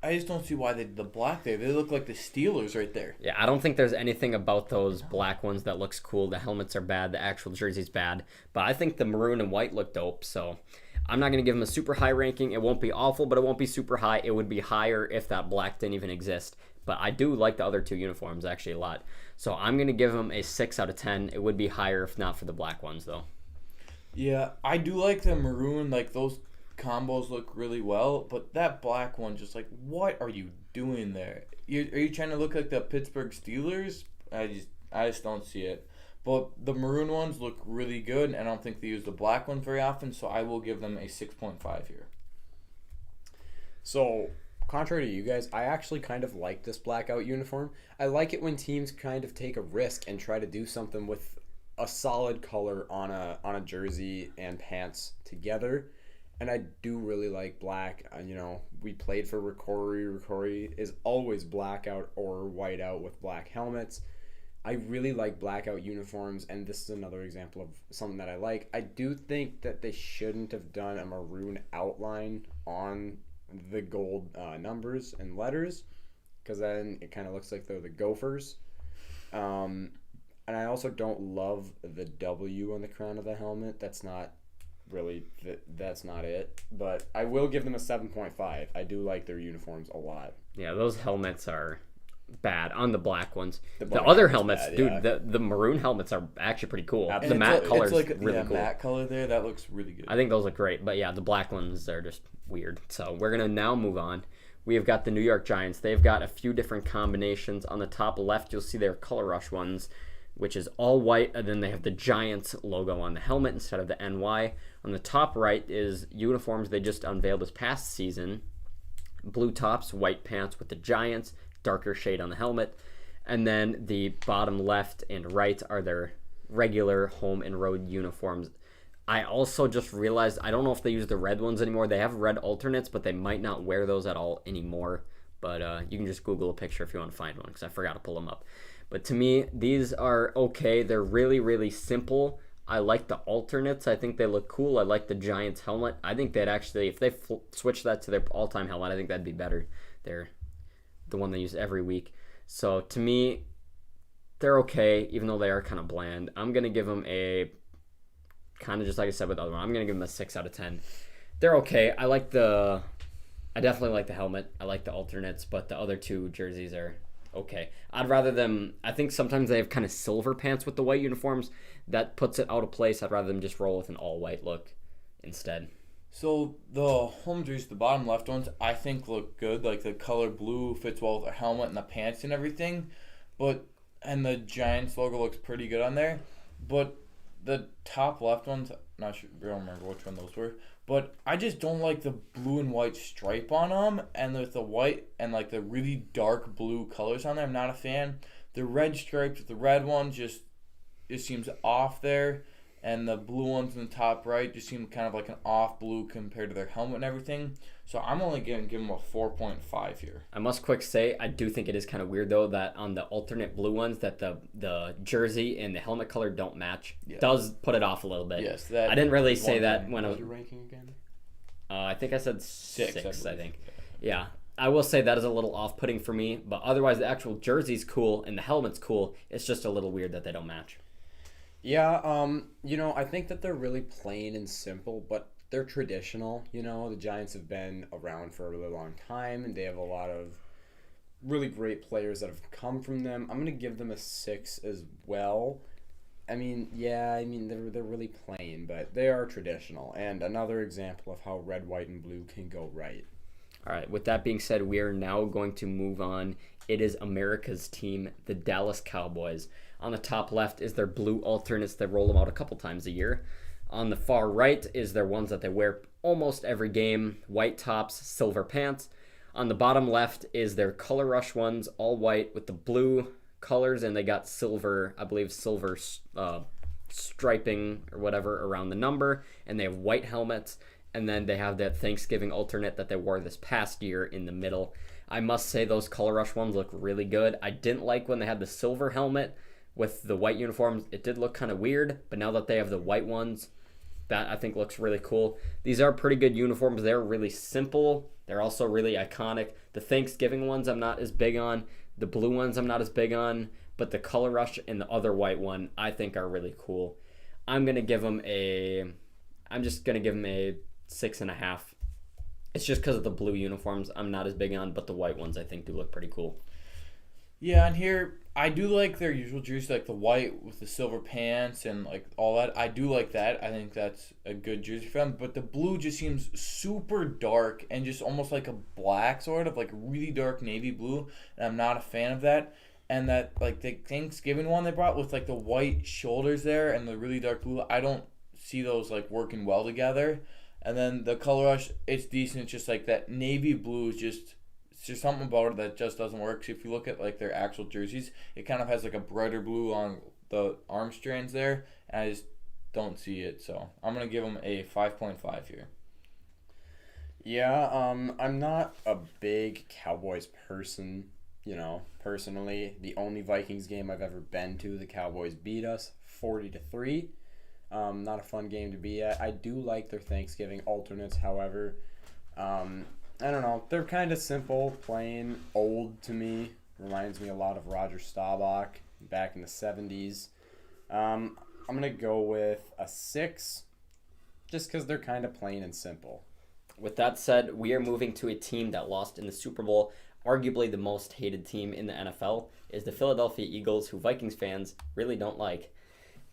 I just don't see why they did the black there. They look like the Steelers right there. Yeah, I don't think there's anything about those black ones that looks cool. The helmets are bad. The actual jersey's bad. But I think the maroon and white look dope, so I'm not going to give them a super high ranking. It won't be awful, but it won't be super high. It would be higher if that black didn't even exist. But I do like the other two uniforms actually a lot. So I'm going to give them a 6 out of 10. It would be higher if not for the black ones, though. Yeah, I do like the maroon. Like, those combos look really well, but that black one, just like, what are you doing there? Are you trying to look like the Pittsburgh Steelers? I just don't see it. But the maroon ones look really good, and I don't think they use the black ones very often, so I will give them a 6.5 here. So, contrary to you guys, I actually kind of like this blackout uniform. I like it when teams kind of take a risk and try to do something with a solid color on a jersey and pants together. And I do really like black. We played for Ricori. Ricori is always blackout or whiteout with black helmets. I really like blackout uniforms, and this is another example of something that I like. I do think that they shouldn't have done a maroon outline on the gold numbers and letters, because then it kind of looks like they're the Gophers. And I also don't love the W on the crown of the helmet. That's not it. But I will give them a 7.5. I do like their uniforms a lot. Yeah, those helmets are bad on the black ones. The The black other helmet's helmets, bad, dude, the maroon helmets are actually pretty cool. And The matte color it's like, is really cool. matte color there, that looks really good. I think those look great, but yeah, the black ones are just weird. So we're gonna now move on. We have got the New York Giants. They've got a few different combinations. On the top left, you'll see their Color Rush ones, which is all white, and then they have the Giants logo on the helmet instead of the NY. On the top right is uniforms they just unveiled this past season. Blue tops, white pants with the Giants, darker shade on the helmet. And then the bottom left and right are their regular home and road uniforms. I also just realized, I don't know if they use the red ones anymore. They have red alternates, but they might not wear those at all anymore. But you can just Google a picture if you want to find one, because I forgot to pull them up. But to me, these are okay. They're really, really simple. I like the alternates. I think they look cool. I like the Giants helmet. I think they'd actually, if they switch that to their all-time helmet, I think that'd be better. They're the one they use every week. So to me, they're okay, even though they are kind of bland. I'm going to give them a, kind of just like I said with the other one, I'm going to give them a 6 out of 10. They're okay. I definitely like the helmet. I like the alternates, but the other two jerseys are okay. I'd rather them, I think sometimes they have kind of silver pants with the white uniforms. That puts it out of place. I'd rather them just roll with an all-white look instead. So the home jerseys, the bottom left ones, I think look good. Like the color blue fits well with the helmet and the pants and everything. And the Giants logo looks pretty good on there. But the top left ones, not sure, I don't remember which one those were. But I just don't like the blue and white stripe on them. And with the white and like the really dark blue colors on there, I'm not a fan. The red stripes with the red ones just seems off there. And the blue ones in the top right just seem kind of like an off blue compared to their helmet and everything. So I'm only going to give them a 4.5 here. I must quick say, I do think it is kind of weird, though, that on the alternate blue ones, that the jersey and the helmet color don't match. Yeah. Does put it off a little bit. Yes, I didn't really say that when I was... What's your ranking again? I think I said 6, I believe. think. Yeah. I will say that is a little off-putting for me, but otherwise the actual jersey's cool and the helmet's cool. It's just a little weird that they don't match. Yeah, I think that they're really plain and simple, but they're traditional. The Giants have been around for a really long time, and they have a lot of really great players that have come from them. I'm going to give them a 6 as well. They're really plain, but they are traditional, and another example of how red, white, and blue can go right. All right, with that being said, we are now going to move on. It is America's team, the Dallas Cowboys. On the top left is their blue alternates that roll them out a couple times a year. On the far right is their ones that they wear almost every game, white tops, silver pants. On the bottom left is their Color Rush ones, all white with the blue colors, and they got silver, I believe silver striping or whatever around the number, and they have white helmets. And then they have that Thanksgiving alternate that they wore this past year in the middle. I must say those Color Rush ones look really good. I didn't like when they had the silver helmet with the white uniforms. It did look kind of weird, but now that they have the white ones, that I think looks really cool. These are pretty good uniforms. They're really simple. They're also really iconic. The Thanksgiving ones I'm not as big on. The blue ones I'm not as big on. But the Color Rush and the other white one I think are really cool. I'm just gonna give them a 6.5. It's just because of the blue uniforms I'm not as big on, but the white ones I think do look pretty cool. Yeah, and here I do like their usual jersey, like the white with the silver pants and like all that. I do like that. I think that's a good jersey for them. But the blue just seems super dark and just almost like a black sort of, like really dark navy blue. And I'm not a fan of that. And that like the Thanksgiving one they brought with like the white shoulders there and the really dark blue, I don't see those like working well together. And then the Color Rush, it's decent. It's just like that navy blue is just. There's something about it that just doesn't work. So if you look at like their actual jerseys, it kind of has like a brighter blue on the arm strands there, and I just don't see it. So I'm gonna give them a 5.5 here. Yeah, I'm not a big Cowboys person, personally. The only Vikings game I've ever been to, the Cowboys beat us 40-3. Not a fun game to be at. I do like their Thanksgiving alternates, however. I don't know. They're kind of simple, plain, old to me. Reminds me a lot of Roger Staubach back in the 70s. I'm going to go with a 6 just because they're kind of plain and simple. With that said, we are moving to a team that lost in the Super Bowl. Arguably the most hated team in the NFL is the Philadelphia Eagles, who Vikings fans really don't like.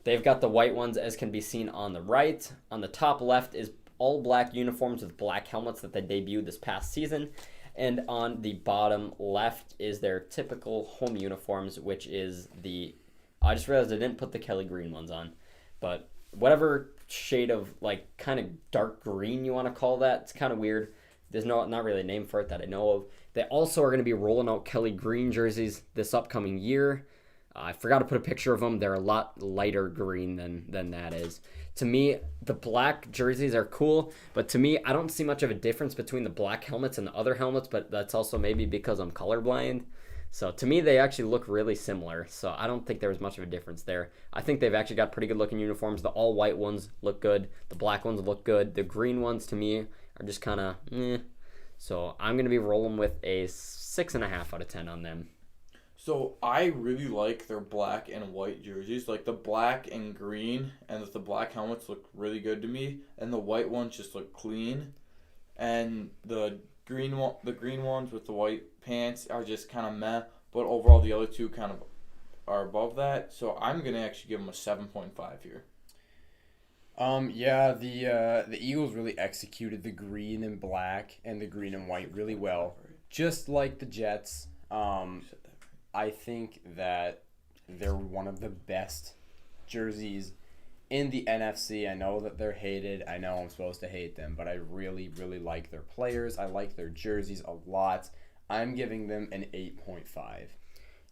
They've got the white ones, as can be seen on the right. On the top left is all black uniforms with black helmets that they debuted this past season. And on the bottom left is their typical home uniforms, which is I just realized I didn't put the Kelly green ones on. But whatever shade of like kind of dark green you want to call that, it's kind of weird. There's not really a name for it that I know of. They also are going to be rolling out Kelly green jerseys this upcoming year. I forgot to put a picture of them. They're a lot lighter green than that is. To me, the black jerseys are cool, but to me, I don't see much of a difference between the black helmets and the other helmets, but that's also maybe because I'm colorblind. So to me, they actually look really similar, so I don't think there was much of a difference there. I think they've actually got pretty good looking uniforms. The all white ones look good. The black ones look good. The green ones, to me, are just kind of So I'm going to be rolling with a 6.5 out of 10 on them. So I really like their black and white jerseys. Like the black and green and the black helmets look really good to me, and the white ones just look clean. And the green ones with the white pants are just kind of meh, but overall the other two kind of are above that. So I'm gonna actually give them a 7.5 here. Yeah, the Eagles really executed the green and black and the green and white really well, just like the Jets. I think that they're one of the best jerseys in the NFC. I know that they're hated. I know I'm supposed to hate them, but I really, really like their players. I like their jerseys a lot. I'm giving them an 8.5.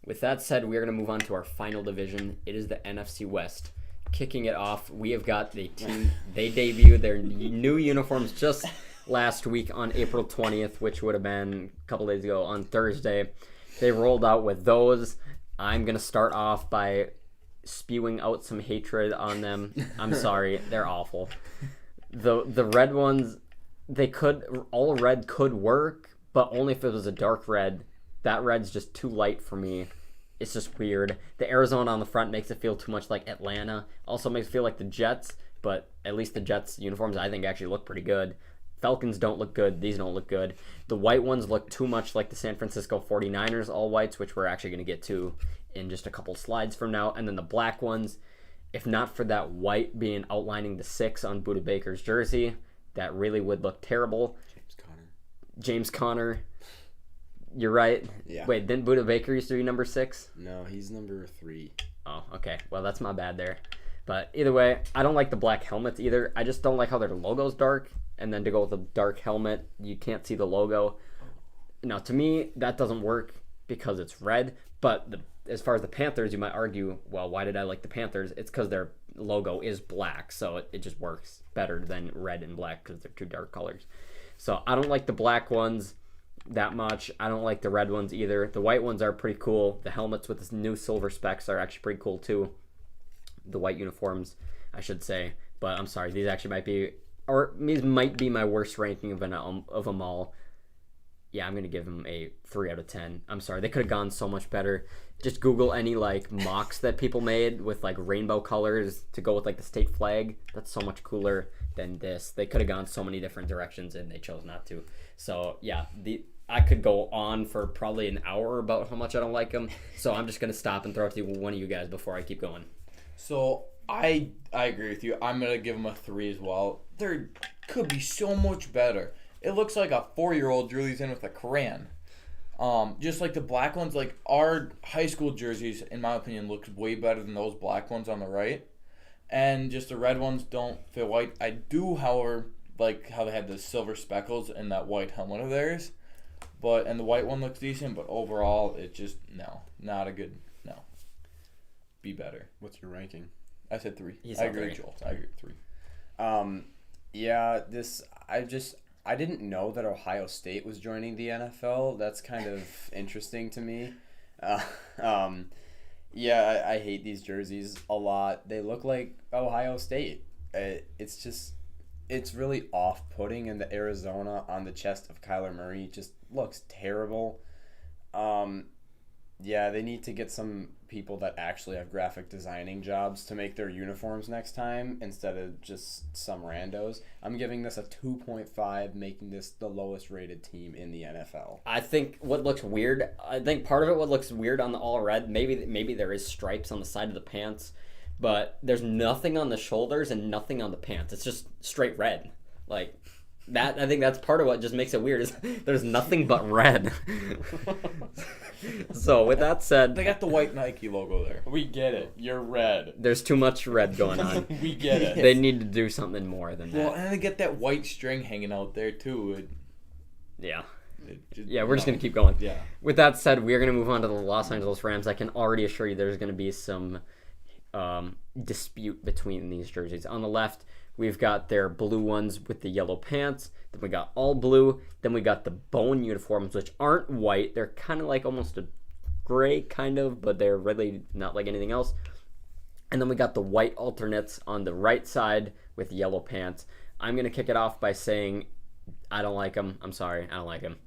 With that said, we're going to move on to our final division. It is the NFC West. Kicking it off, we have got the team. They debuted their new uniforms just last week on April 20th, which would have been a couple days ago on Thursday. They rolled out with those. I'm going to start off by spewing out some hatred on them. I'm sorry. They're awful. The red ones, all red could work, but only if it was a dark red. That red's just too light for me. It's just weird. The Arizona on the front makes it feel too much like Atlanta. Also makes it feel like the Jets, but at least the Jets uniforms I think actually look pretty good. Falcons don't look good. These don't look good. The white ones look too much like the San Francisco 49ers all whites, which we're actually going to get to in just a couple slides from now. And then the black ones, if not for that white being outlining the 6 on Budda Baker's jersey, that really would look terrible. James Conner. You're right. Yeah. Wait, didn't Budda Baker used to be number 6? No, he's number 3. Oh, okay. Well, that's my bad there. But either way, I don't like the black helmets either. I just don't like how their logo's dark. And then to go with a dark helmet, you can't see the logo. Now, to me, that doesn't work because it's red. But as far as the Panthers, you might argue, well, why did I like the Panthers? It's because their logo is black, so it just works better than red and black because they're two dark colors. So I don't like the black ones. that much. I don't like the red ones either. The white ones are pretty cool. The helmets with the new silver specks are actually pretty cool too. The white uniforms, I should say. But I'm sorry, these actually might be my worst ranking of them all. Yeah, I'm going to give them a 3 out of 10. I'm sorry, they could have gone so much better. Just Google any, like, mocks that people made with, like, rainbow colors to go with, like, the state flag. That's so much cooler than this. They could have gone so many different directions, and they chose not to. So, yeah, I could go on for probably an hour about how much I don't like them. So I'm just going to stop and throw it to one of you guys before I keep going. So I agree with you. I'm going to give them a 3 as well. They could be so much better. It looks like a 4-year-old drew these in with a crayon. Just like the black ones, like our high school jerseys, in my opinion, look way better than those black ones on the right. And just the red ones don't fit white. I do, however, like how they had the silver speckles in that white helmet of theirs. And the white one looks decent, but overall, it just, not a good, Be better. What's your ranking? I said 3. He's I at agree 3. with Joel. I agree with 3. Yeah, I didn't know that Ohio State was joining the NFL. That's kind of interesting to me. Yeah, I hate these jerseys a lot. They look like Ohio State. It's really off-putting, and the Arizona on the chest of Kyler Murray just looks terrible. Yeah, they need to get some people that actually have graphic designing jobs to make their uniforms next time instead of just some randos. I'm giving this a 2.5, making this the lowest rated team in the NFL. I think what looks weird, part of it what looks weird on the all red, maybe there is stripes on the side of the pants, but there's nothing on the shoulders and nothing on the pants. It's just straight red. Like that, I think that's part of what just makes it weird is there's nothing but red. So with that said, They got the white Nike logo there. We get it. You're red. there's too much red going on. We get it. They need to do something more than that. Well, and they get that white string hanging out there too. Yeah. Yeah, We're just going to keep going. Yeah. With that said, we're going to move on to the Los Angeles Rams. I can already assure you there's going to be some dispute between these jerseys. On the left, we've got their blue ones with the yellow pants. Then we got all blue. Then we got the bone uniforms, which aren't white. They're kind of like almost a gray, kind of, but they're really not like anything else. And then we got the white alternates on the right side with yellow pants. I'm going to kick it off by saying I don't like them. I'm sorry. I don't like them.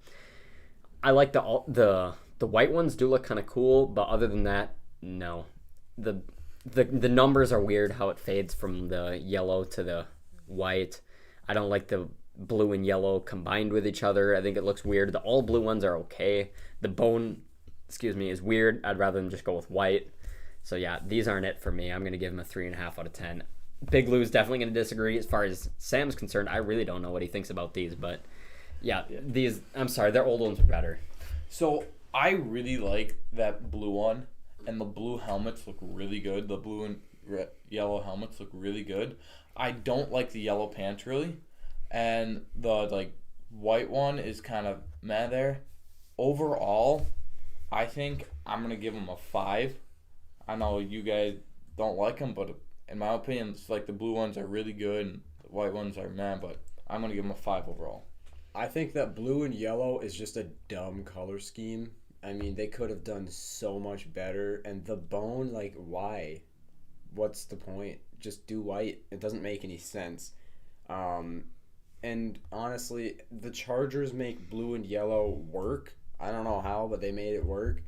I like the white ones do look kind of cool, but other than that, no. The numbers are weird how it fades from the yellow to the white. I don't like the blue and yellow combined with each other. I think it looks weird. The all blue ones are okay. The bone, is weird. I'd rather them just go with white. So yeah, these aren't it for me. I'm going to give them a 3.5 out of 10. Big Lou's definitely going to disagree. As far as Sam's concerned, I really don't know what he thinks about these, but yeah, these, I'm sorry, their old ones are better. So I really like that blue one, and the blue helmets look really good. The blue and yellow helmets look really good. I don't like the yellow pants really, and the white one is kind of meh there. Overall, I think I'm gonna give them a 5. I know you guys don't like them, but in my opinion, it's like the blue ones are really good and the white ones are meh. But I'm gonna give them a 5 overall. I think that blue and yellow is just a dumb color scheme. I mean, they could have done so much better. And the bone, why? What's the point? Just do white. It doesn't make any sense. And honestly, the Chargers make blue and yellow work. I don't know how, but they made it work.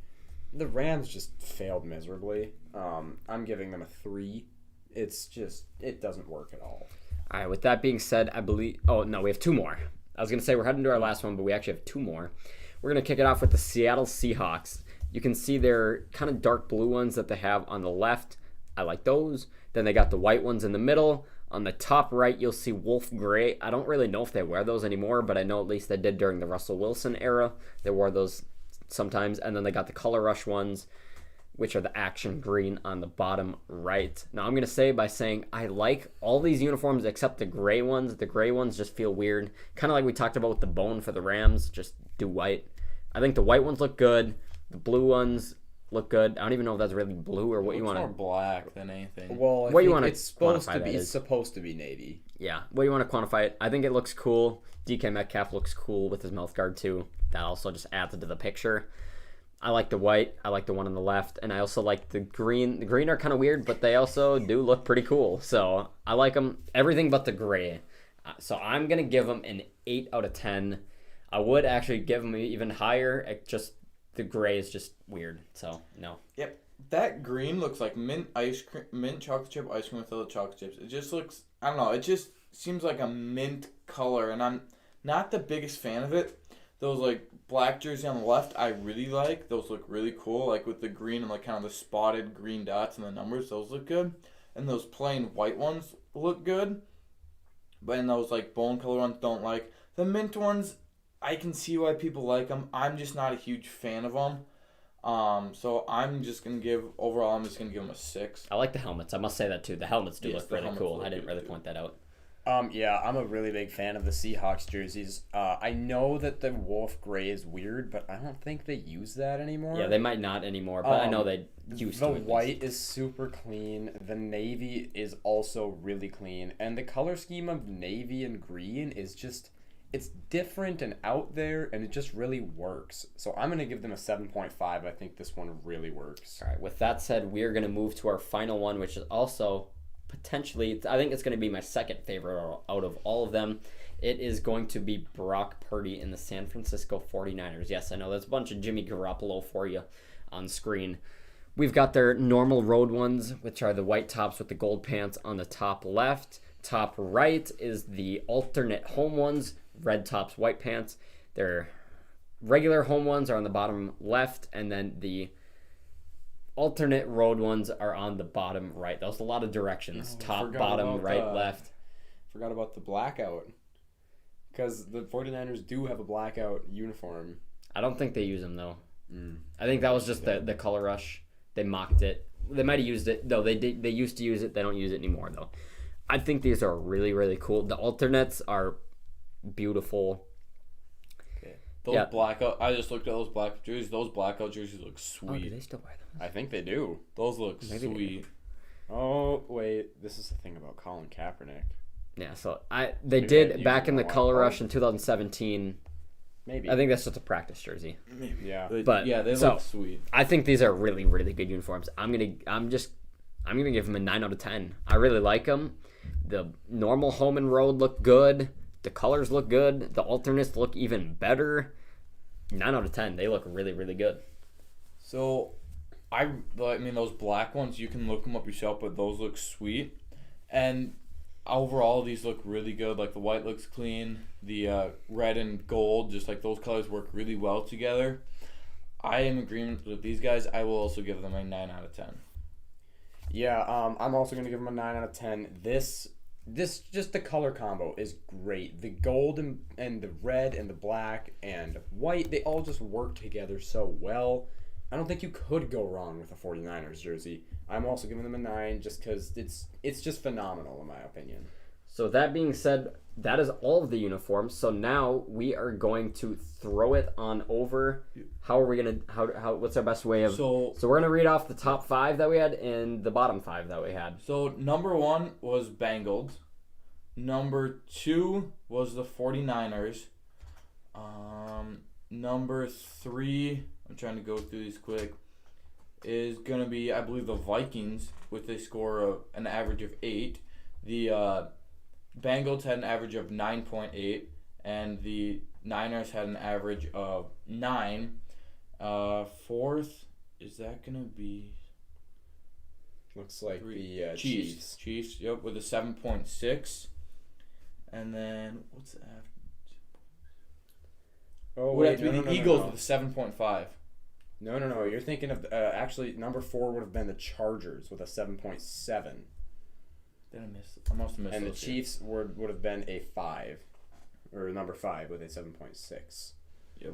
The Rams just failed miserably. I'm giving them a 3. It doesn't work at all. All right, with that being said, we have 2 more. I was going to say we're heading to our last one, but we actually have 2 more. We're going to kick it off with the Seattle Seahawks. You can see their kind of dark blue ones that they have on the left. I like those. Then they got the white ones in the middle. On the top right, you'll see wolf gray. I don't really know if they wear those anymore, but I know at least they did during the Russell Wilson era. They wore those sometimes. And then they got the Color Rush ones, which are the action green on the bottom right. Now, I'm going to say by saying I like all these uniforms except the gray ones. The gray ones just feel weird. Kind of like we talked about with the bone for the Rams. Just do white. I think the white ones look good. The blue ones look good. I don't even know if that's really blue or what you want to. More black than anything. Well, What you wanna it's supposed quantify to that be. It's is. supposed to be navy. Yeah. What do you want to quantify it? I think it looks cool. DK Metcalf looks cool with his mouth guard too. That also just adds to the picture. I like the white. I like the one on the left, and I also like the green. The green are kind of weird, but they also do look pretty cool. So I like them. Everything but the gray. So I'm gonna give them an 8 out of 10. I would actually give them even higher. It just the gray is just weird. So no. Yep. That green looks like mint ice cream, mint chocolate chip ice cream with little chocolate chips. It just looks, I don't know, it just seems like a mint color, and I'm not the biggest fan of it. Those like black jersey on the left, I really like. Those look really cool, like with the green and like kind of the spotted green dots and the numbers. Those look good, and those plain white ones look good. But in those like bone color ones, don't like the mint ones. I can see why people like them. I'm just not a huge fan of them. So I'm just gonna give overall. I'm just gonna give them a 6. I like the helmets. I must say that too. The helmets do Yes, look the really helmets cool. look I didn't good, really too. point that out. Yeah, I'm a really big fan of the Seahawks jerseys. I know that the wolf gray is weird, but I don't think they use that anymore. Yeah, they might not anymore, but I know they used The to. at least. white is super clean. The navy is also really clean, and the color scheme of navy and green is just it's different and out there, and it just really works. So I'm gonna give them a 7.5. I think this one really works. All right. With that said, we are going to move to our final one, which is also potentially, I think it's going to be my second favorite out of all of them. It is going to be Brock Purdy in the San Francisco 49ers. Yes, I know there's a bunch of Jimmy Garoppolo for you on screen. We've got their normal road ones, which are the white tops with the gold pants on the top left. Top right is the alternate home ones, red tops, white pants. Their regular home ones are on the bottom left, and then the alternate road ones are on the bottom right. That was a lot of directions. Oh, I Top, forgot bottom, about right, the- left. Forgot about the blackout. Because the 49ers do have a blackout uniform. I don't think they use them, though. Mm. I think that was just the color rush. They mocked it. They might have used it. No, they did. They used to use it. They don't use it anymore, though. I think these are really, really cool. The alternates are beautiful. Those Yeah. blackout. I just looked at those black jerseys. Those blackout jerseys look Oh, do sweet. they still wear them? I think they do. Those look Maybe they do. sweet. Oh, wait. This is the thing about Colin Kaepernick. Yeah, so they Maybe did that back you in the don't color want rush in 2017. Maybe. I think that's just a practice jersey. Maybe. Yeah. But, yeah, they so- look sweet. I think these are really, really good uniforms. I'm gonna give them a 9 out of 10. I really like them. The normal home and road look good. The colors look good. The alternates look even better. 9 out of 10. They look really, really good. So, I mean, those black ones, you can look them up yourself, but those look sweet. And overall, these look really good. Like, the white looks clean. The red and gold, just like those colors work really well together. I am in agreement with these guys. I will also give them a 9 out of 10. Yeah, I'm also going to give them a 9 out of 10. This just the color combo is great. The gold and the red and the black and white, they all just work together so well. I don't think you could go wrong with a 49ers jersey. I'm also giving them a 9 just because it's just phenomenal in my opinion. So that being said, that is all of the uniforms. So now we are going to throw it on over. How are we gonna? How? What's our best way of? So, So we're gonna read off the top 5 that we had and the bottom 5 that we had. number 1 was Bengals. Number 2 was the 49ers. Number 3, I'm trying to go through these quick, is going to be, I believe, the Vikings with a score of an average of 8. The Bengals had an average of 9.8, and the Niners had an average of 9. Fourth, is that going to be... Looks like the Chiefs. Chiefs, yep, with a 7.6. And then, what's after? Oh, Would have wait, to be no, the no, Eagles no, with a 7.5. no. You're thinking of actually number 4 would have been the Chargers with a 7.7, Did I miss? I must have missed and the those two. Chiefs would have been a 5, or number 5 with a 7.6. All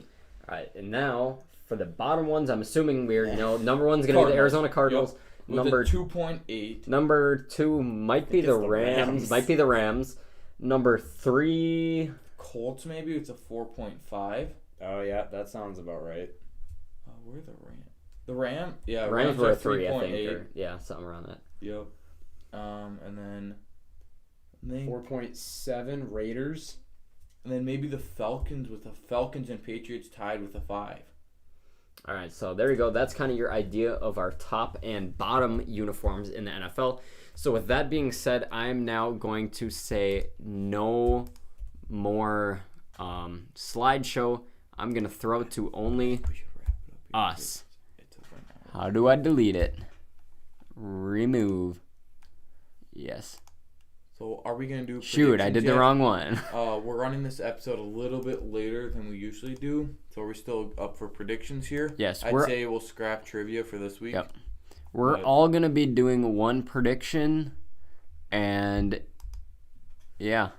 right, and now for the bottom ones, I'm assuming number 1's gonna be the Cardinals. Arizona Cardinals. With Number a 2.8. Number 2 might be it's the the Rams. Rams. Might be the Rams. Number 3. Colts maybe it's a 4.5. Oh yeah, that sounds about right. Where are the Rams? The Ram? Yeah, Rams were are a 3, I think. 3.8. Or, yeah, something around that. Yep. And then And 4.7 Raiders. then maybe the Falcons with the Falcons and Patriots tied with a 5. All right, so there you go. That's kind of your idea of our top and bottom uniforms in the NFL. So with that being said, I'm now going to say no more slideshow. I'm going to throw it to only We should wrap it up. us. It's over now. How do I delete it? Remove. Yes. So are we gonna do? Shoot, I did the predictions wrong one. yet? We're running this episode a little bit later than we usually do, so are we still up for predictions here? Yes, I'd we're- say we'll scrap trivia for this week. Yep. We're But- all going to be doing one prediction. And yeah.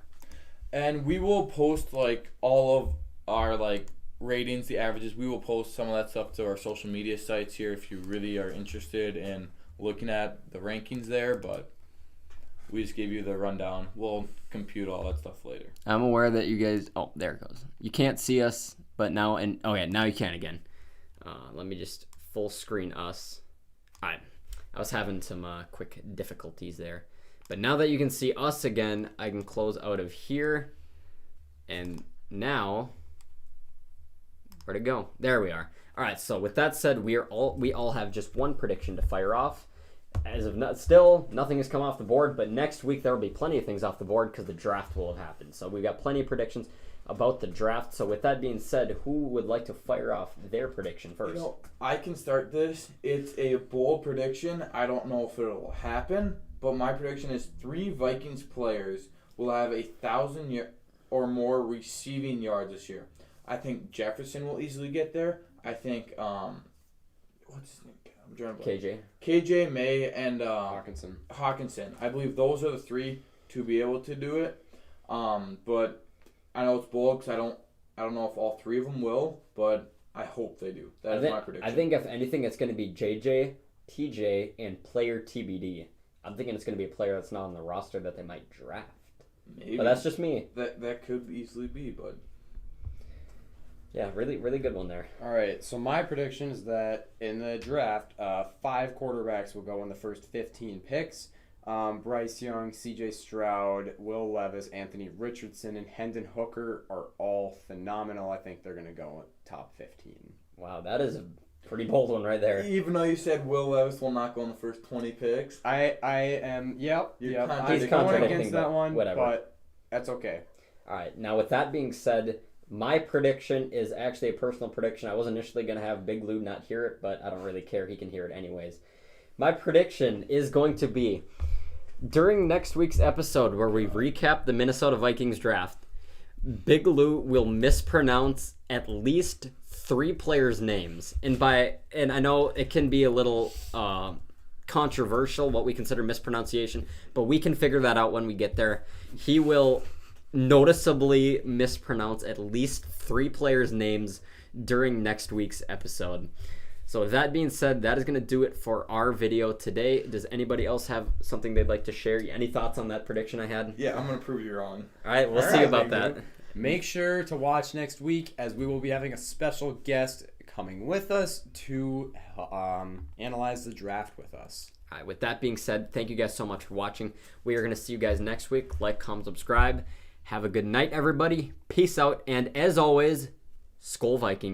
And we will post like all of our like ratings, the averages. We will post some of that stuff to our social media sites here if you really are interested in looking at the rankings there. But we just gave you the rundown. We'll compute all that stuff later. I'm aware that you guys. Oh, there it goes. You can't see us, but now now you can again. Let me just full screen us. I was having some quick difficulties there, but now that you can see us again, I can close out of here, and now where'd it go? There we are. All right. So with that said, we all have just one prediction to fire off. As of still, nothing has come off the board, but next week there will be plenty of things off the board because the draft will have happened. So we've got plenty of predictions about the draft. So with that being said, who would like to fire off their prediction first? You know, I can start this. It's a bold prediction. I don't know if it'll happen, but my prediction is 3 Vikings players will have 1,000 or more receiving yards this year. I think Jefferson will easily get there. I think what's his name? I'm drawing a blank. KJ May and Hawkinson. I believe those are the 3 to be able to do it. But I know it's bold because I don't know if all 3 of them will, but I hope they do. That is my prediction. I think if anything, it's going to be JJ, TJ, and player TBD. I'm thinking it's going to be a player that's not on the roster that they might draft. Maybe. But that's just me. That could easily be, but Yeah, really, really good one there. All right, so my prediction is that in the draft, 5 quarterbacks will go in the first 15 picks. Bryce Young, C.J. Stroud, Will Levis, Anthony Richardson, and Hendon Hooker are all phenomenal. I think they're going to go top 15. Wow, that is a pretty bold one right there. even though you said Will Levis will not go in the first 20 picks, I am, yep. You're I'm contradicting going contradicting, against but that one, whatever. but that's okay. All right, now with that being said, my prediction is actually a personal prediction. I was initially going to have Big Lou not hear it, but I don't really care. He can hear it anyways. My prediction is going to be, during next week's episode where we recap the Minnesota Vikings draft, Big Lou will mispronounce at least 3 players' names. And I know it can be a little controversial what we consider mispronunciation, but we can figure that out when we get there. He will noticeably mispronounce at least 3 players' names during next week's episode. So with that being said, that is going to do it for our video today. Does anybody else have something they'd like to share? Any thoughts on that prediction I had? yeah, I'm going to prove you wrong. All right, we'll All see right, about Big that. Lou. Make sure to watch next week as we will be having a special guest coming with us to analyze the draft with us. All right, with that being said, thank you guys so much for watching. We are going to see you guys next week. Like, comment, subscribe. Have a good night, everybody. Peace out. And as always, Skol Vikings.